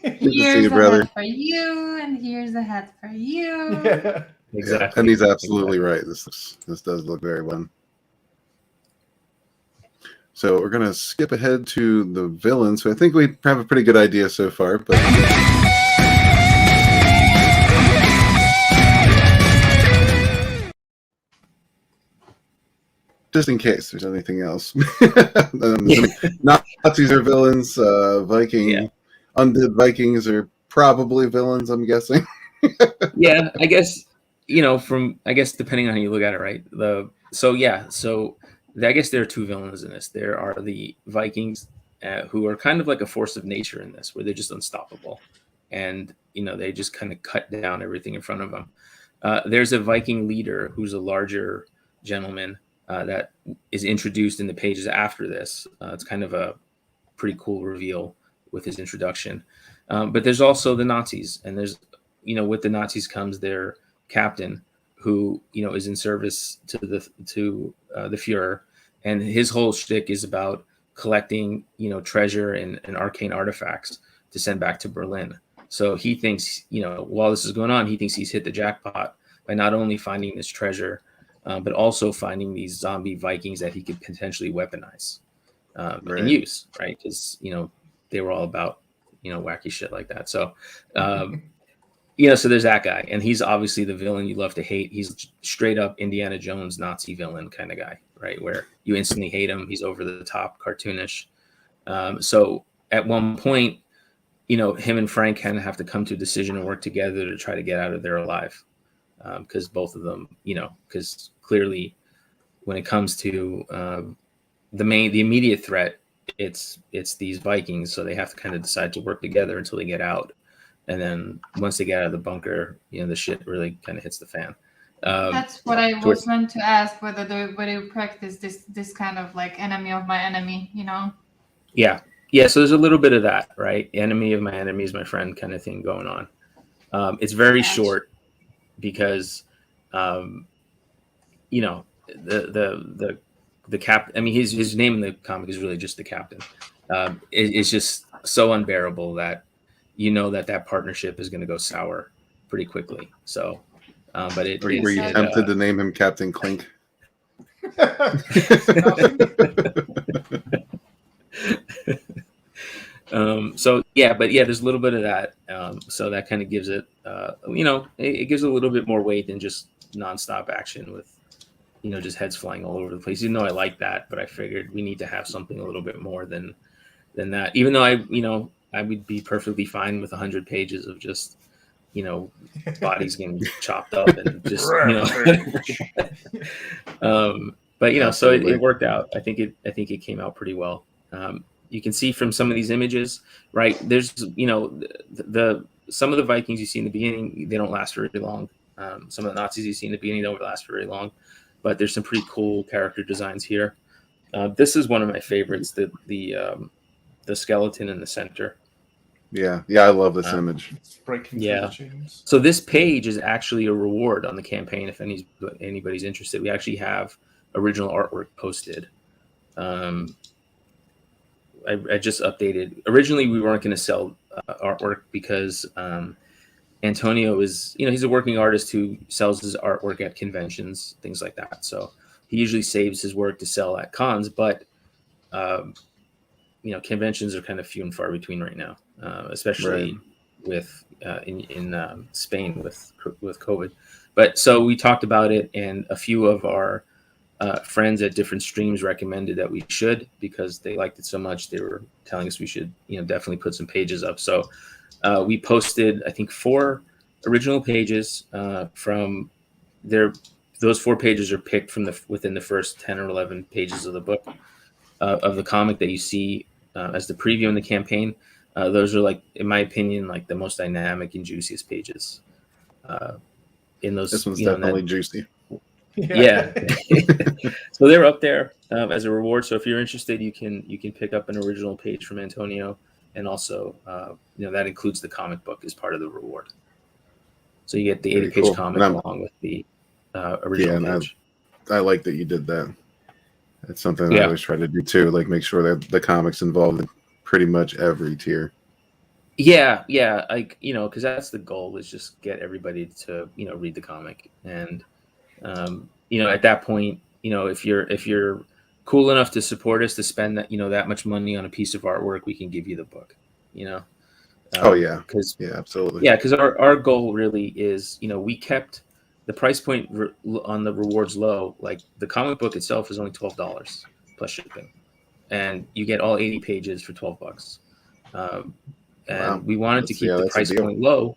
[SPEAKER 4] Good to see
[SPEAKER 5] Here's
[SPEAKER 4] you,
[SPEAKER 5] a
[SPEAKER 4] brother.
[SPEAKER 5] hat for you, and here's a hat for you.
[SPEAKER 6] Yeah.
[SPEAKER 11] Exactly.
[SPEAKER 4] Yeah, and he's absolutely right. This does look very well. So we're gonna skip ahead to the villains. So I think we have a pretty good idea so far, but just in case there's anything else. Nazis are villains. Viking, undead Vikings are probably villains, I'm guessing.
[SPEAKER 11] Yeah, I guess, depending on how you look at it, right? I guess there are two villains in this. There are the Vikings, who are kind of like a force of nature in this, where they're just unstoppable, and they just kind of cut down everything in front of them. There's a Viking leader who's a larger gentleman that is introduced in the pages after this. It's kind of a pretty cool reveal with his introduction. But there's also the Nazis, and there's, with the Nazis comes their captain, who is in service to the Führer, and his whole shtick is about collecting treasure and arcane artifacts to send back to Berlin. So he thinks, while this is going on, he thinks he's hit the jackpot by not only finding this treasure, but also finding these zombie Vikings that he could potentially weaponize and use, right? Because they were all about wacky shit like that. So so there's that guy, and he's obviously the villain you love to hate. He's straight up Indiana Jones Nazi villain kind of guy, right? Where you instantly hate him. He's over the top, cartoonish. So at one point, him and Frank kind of have to come to a decision and work together to try to get out of there alive. Because both of them, because clearly when it comes to the immediate threat, it's these Vikings. So they have to kind of decide to work together until they get out. And then once they get out of the bunker, the shit really kind of hits the fan.
[SPEAKER 5] That's what I was meant to ask, whether you practice this kind of like enemy of my enemy,
[SPEAKER 11] Yeah. So there's a little bit of that, right? Enemy of my enemy is my friend kind of thing going on. It's very short because, the cap. I mean, his name in the comic is really just the captain. It's just so unbearable that that partnership is going to go sour pretty quickly. So, but were
[SPEAKER 4] you tempted to name him Captain Clink?
[SPEAKER 11] There's a little bit of that. So that kind of gives it, it gives a little bit more weight than just nonstop action with, just heads flying all over the place. I like that, but I figured we need to have something a little bit more than that. Even though I would be perfectly fine with 100 pages of just, bodies getting chopped up and just, so it worked out. I think it came out pretty well. You can see from some of these images, right? There's, some of the Vikings you see in the beginning, they don't last very long. Some of the Nazis you see in the beginning don't last very long, but there's some pretty cool character designs here. This is one of my favorites, the skeleton in the center.
[SPEAKER 4] Yeah, I love this image.
[SPEAKER 11] Yeah. So this page is actually a reward on the campaign. If anybody's interested, we actually have original artwork posted. I just updated. Originally, we weren't going to sell artwork because Antonio is, he's a working artist who sells his artwork at conventions, things like that. So he usually saves his work to sell at cons, but conventions are kind of few and far between right now, especially with in Spain with COVID. But so we talked about it, and a few of our friends at different streams recommended that we should, because they liked it so much. They were telling us we should, definitely put some pages up. So we posted, I think, 4 original pages from there. Those 4 pages are picked from within the first 10 or 11 pages of the book, of the comic that you see as the preview in the campaign. Those are, like, in my opinion, like the most dynamic and juiciest pages in those.
[SPEAKER 4] This one's definitely juicy.
[SPEAKER 11] Yeah. So they're up there as a reward. So if you're interested, you can pick up an original page from Antonio, and also that includes the comic book as part of the reward. So you get the 80-page comic along with the original
[SPEAKER 4] and
[SPEAKER 11] page.
[SPEAKER 4] I like that you did that. It's something I
[SPEAKER 11] Yeah.
[SPEAKER 4] always try to do too, like make sure that the comics involved in pretty much every tier.
[SPEAKER 11] Yeah, like because that's the goal, is just get everybody to read the comic, and at that point, if you're cool enough to support us to spend that that much money on a piece of artwork, we can give you the book.
[SPEAKER 4] Oh yeah,
[SPEAKER 11] because
[SPEAKER 4] absolutely.
[SPEAKER 11] Yeah, because our goal really is, we kept the price point on the rewards low. Like the comic book itself is only $12 plus shipping, and you get all 80 pages for $12. And
[SPEAKER 4] Wow.
[SPEAKER 11] we wanted to keep the
[SPEAKER 4] that's a
[SPEAKER 11] price
[SPEAKER 4] deal.
[SPEAKER 11] point low.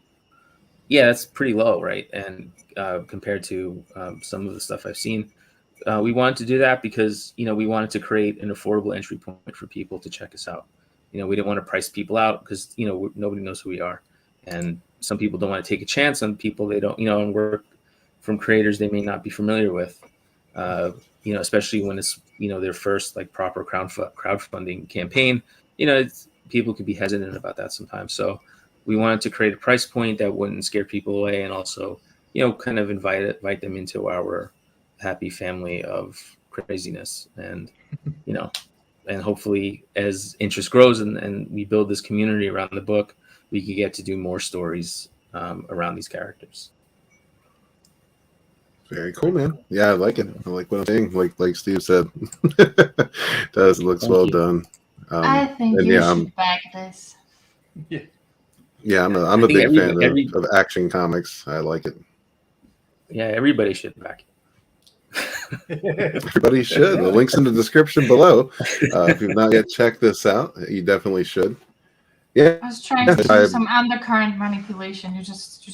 [SPEAKER 11] Yeah, that's pretty low, right? And compared to some of the stuff I've seen, we wanted to do that because we wanted to create an affordable entry point for people to check us out. We didn't want to price people out because nobody knows who we are, and some people don't want to take a chance on people they don't and work from creators they may not be familiar with. Especially when it's their first like proper crowdfunding campaign. People could be hesitant about that sometimes. So we wanted to create a price point that wouldn't scare people away, and also kind of invite them into our happy family of craziness. And and hopefully as interest grows and we build this community around the book, we can get to do more stories around these characters.
[SPEAKER 4] Very cool, man. Yeah, I like it. I like what I'm saying. Like Steve said, it looks
[SPEAKER 11] Thank
[SPEAKER 4] well
[SPEAKER 11] you.
[SPEAKER 4] done.
[SPEAKER 5] I think
[SPEAKER 4] and
[SPEAKER 5] you
[SPEAKER 4] yeah,
[SPEAKER 5] should back this.
[SPEAKER 4] Yeah, I'm a
[SPEAKER 11] think
[SPEAKER 4] big fan of action comics. I like it.
[SPEAKER 11] Yeah, everybody should back it.
[SPEAKER 4] Everybody should. The link's in the description below. If you've not yet checked this out, you definitely should. Yeah,
[SPEAKER 5] I was trying to do some undercurrent manipulation. You just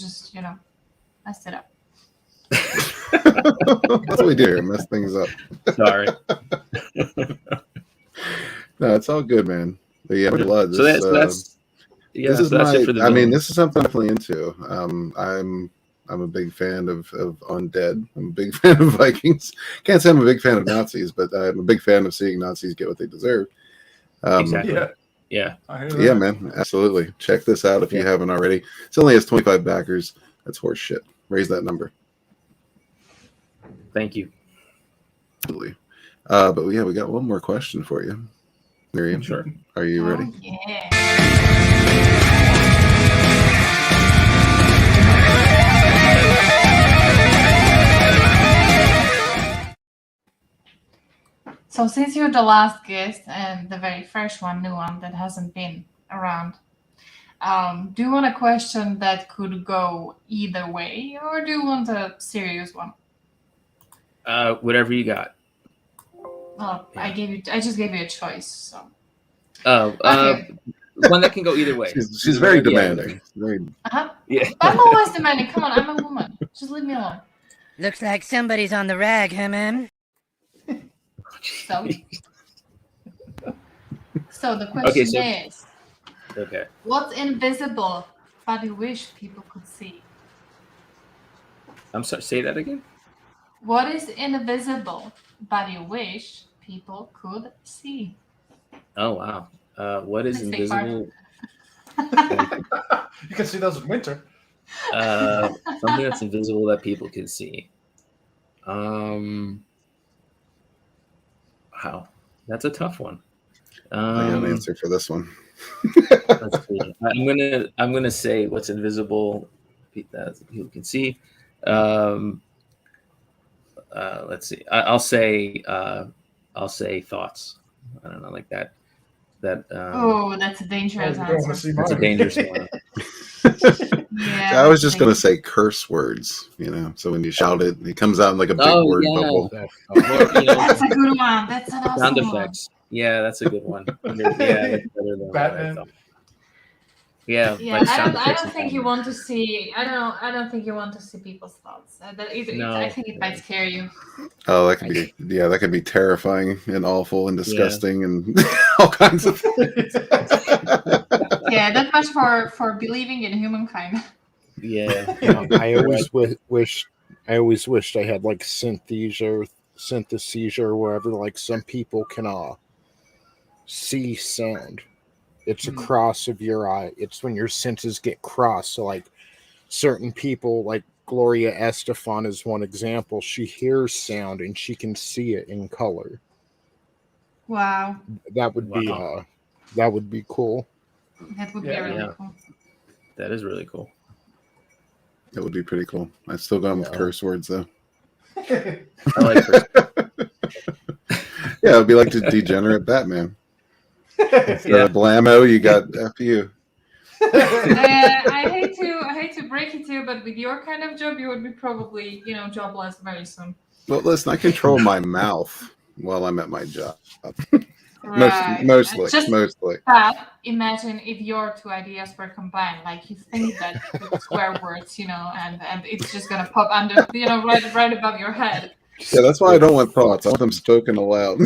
[SPEAKER 5] messed it up.
[SPEAKER 4] That's what we do here. Mess things up.
[SPEAKER 11] Sorry.
[SPEAKER 4] No, it's all good, man. But yeah, blood.
[SPEAKER 11] So that's
[SPEAKER 4] this is
[SPEAKER 11] that's it for the
[SPEAKER 4] I mean,
[SPEAKER 11] villain.
[SPEAKER 4] this is something I'm definitely into. I'm a big fan of undead. I'm a big fan of Vikings. Can't say I'm a big fan of Nazis, but I'm a big fan of seeing Nazis get what they deserve.
[SPEAKER 11] Exactly. Yeah.
[SPEAKER 4] Yeah, man. Absolutely. Check this out if you haven't already. It only has 25 backers. That's horse shit. Raise that number.
[SPEAKER 11] Thank you.
[SPEAKER 4] Absolutely. But yeah, we got one more question for you. NyRiam,
[SPEAKER 11] Sure.
[SPEAKER 4] Are you ready?
[SPEAKER 5] Yeah. So since you're the last guest and the very first one, new one that hasn't been around, do you want a question that could go either way, or do you want a serious one?
[SPEAKER 11] Whatever you got.
[SPEAKER 5] Well, I just gave you a choice. So.
[SPEAKER 11] Okay. One that can go either way.
[SPEAKER 4] She's very demanding.
[SPEAKER 11] Yeah.
[SPEAKER 5] I'm always demanding. Come on, I'm a woman. Just leave me alone.
[SPEAKER 12] Looks like somebody's on the rag, huh, man?
[SPEAKER 5] So the question is,
[SPEAKER 11] okay,
[SPEAKER 5] what's invisible but you wish people could see?
[SPEAKER 11] I'm sorry, say that again.
[SPEAKER 5] What is invisible but you wish people could see?
[SPEAKER 11] Oh wow. What is
[SPEAKER 5] Let's take
[SPEAKER 11] invisible?
[SPEAKER 6] You can see those in winter.
[SPEAKER 11] Something that's invisible that people can see. Wow, that's a tough one.
[SPEAKER 4] I got an answer for this one.
[SPEAKER 11] Let's see. I'm gonna say what's invisible that people can see. Let's see. I'll say thoughts. I don't know, like that.
[SPEAKER 5] Oh, that's a dangerous answer.
[SPEAKER 11] That's a dangerous one.
[SPEAKER 5] Yeah,
[SPEAKER 4] I was just gonna say curse words, so when you shout it, it comes out in like a big word bubble.
[SPEAKER 5] That's a good one. That's an awesome
[SPEAKER 11] Sound
[SPEAKER 5] one.
[SPEAKER 11] effects. Yeah, that's a good one. Yeah, that's better than
[SPEAKER 6] Batman.
[SPEAKER 11] what I thought. Yeah,
[SPEAKER 5] I don't think you want to see. I don't think you want to see people's thoughts.
[SPEAKER 11] No.
[SPEAKER 5] I think it might scare you.
[SPEAKER 4] Oh, that could be terrifying and awful and disgusting and all kinds of things.
[SPEAKER 5] Yeah, that much for believing in humankind.
[SPEAKER 11] Yeah.
[SPEAKER 7] I always wished I had like synesthesia or wherever. Like some people can see sound. It's a cross of your eye. It's when your senses get crossed. So like certain people, like Gloria Estefan is one example. She hears sound and she can see it in color.
[SPEAKER 5] Wow.
[SPEAKER 7] That would be cool.
[SPEAKER 5] That would be really cool.
[SPEAKER 11] That is really cool.
[SPEAKER 4] That would be pretty cool. I still gone with curse words though.
[SPEAKER 11] I like curse.
[SPEAKER 4] Yeah, it would be like the degenerate Batman. Blammo, you got F you.
[SPEAKER 5] I hate to break it to you, but with your kind of job, you would be probably, jobless very soon.
[SPEAKER 4] Well, listen, I control my mouth while I'm at my job.
[SPEAKER 5] Right.
[SPEAKER 4] Mostly.
[SPEAKER 5] But imagine if your two ideas were combined. Like you think that with swear words, and it's just gonna pop under, right above your head.
[SPEAKER 4] Yeah, that's why I don't want thoughts. I want them spoken aloud.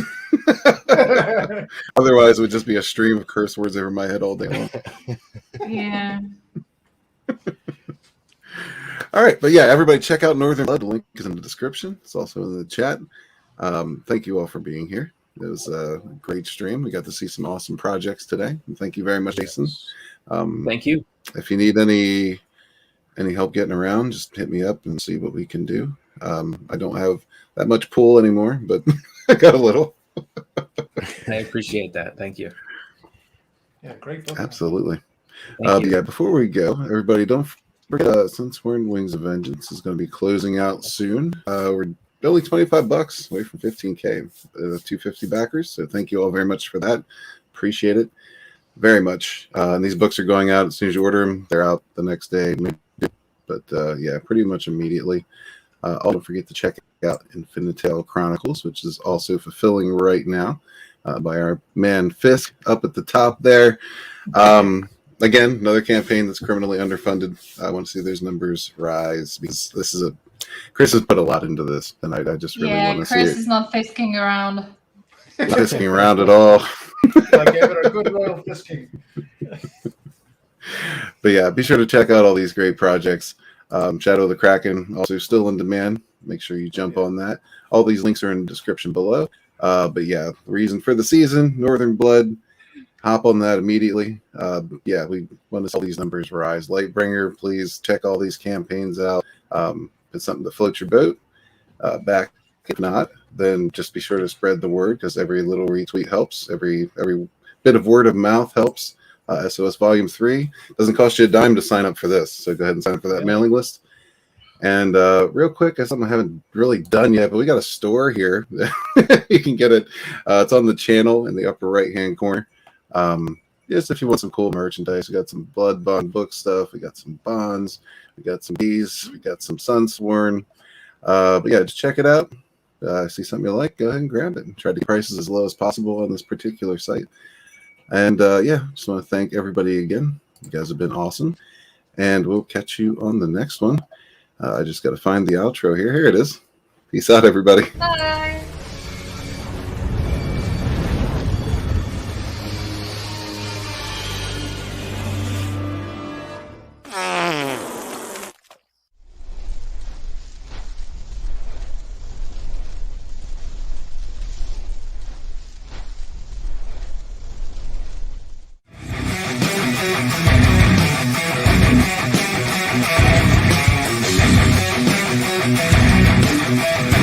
[SPEAKER 4] Otherwise, it would just be a stream of curse words over my head all day long.
[SPEAKER 5] Yeah.
[SPEAKER 4] All right, but yeah, everybody check out Northern Blood. The link is in the description. It's also in the chat. Thank you all for being here. It was a great stream. We got to see some awesome projects today. And thank you very much, Jason.
[SPEAKER 11] Thank you.
[SPEAKER 4] If you need any help getting around, just hit me up and see what we can do. I don't have that much pull anymore, but I got a little.
[SPEAKER 11] I appreciate that. Thank you.
[SPEAKER 6] Yeah, great book.
[SPEAKER 4] Absolutely.
[SPEAKER 11] Yeah,
[SPEAKER 4] before we go, everybody, don't forget, since we're in Wings of Vengeance, is going to be closing out soon. We're only $25 away from 15K, 250 backers. So thank you all very much for that. Appreciate it very much. And these books are going out as soon as you order them. They're out the next day, but yeah, pretty much immediately. Don't forget to check out Infinitale Chronicles, which is also fulfilling right now by our man Fisk up at the top there. Again, another campaign that's criminally underfunded. I want to see those numbers rise because this is Chris has put a lot into this, and I just really want to see it.
[SPEAKER 5] Chris is not fisking around.
[SPEAKER 4] Not fisking around at all.
[SPEAKER 6] I gave it a good royal fisking.
[SPEAKER 4] But yeah, be sure to check out all these great projects. Shadow of the Kraken also still in demand. Make sure you jump on that. All these links are in the description below. But yeah, the reason for the season, Northern Blood. Hop on that immediately. Yeah, we want to see all these numbers rise. Lightbringer, please check all these campaigns out. It's something to float your boat back. If not, then just be sure to spread the word because every little retweet helps. Every bit of word of mouth helps. SOS Volume 3 doesn't cost you a dime to sign up for this, so go ahead and sign up for that mailing list. And real quick, something I haven't really done yet, but we got a store here. You can get it. It's on the channel in the upper right-hand corner. Just if you want some cool merchandise, we got some Blood Bond book stuff. We got some bonds. We got some bees. We got some Sunsworn. But yeah, just check it out. See something you like, go ahead and grab it. And try to get prices as low as possible on this particular site. And yeah, just want to thank everybody again. You guys have been awesome. And we'll catch you on the next one. I just got to find the outro here. Here it is. Peace out, everybody.
[SPEAKER 5] Bye.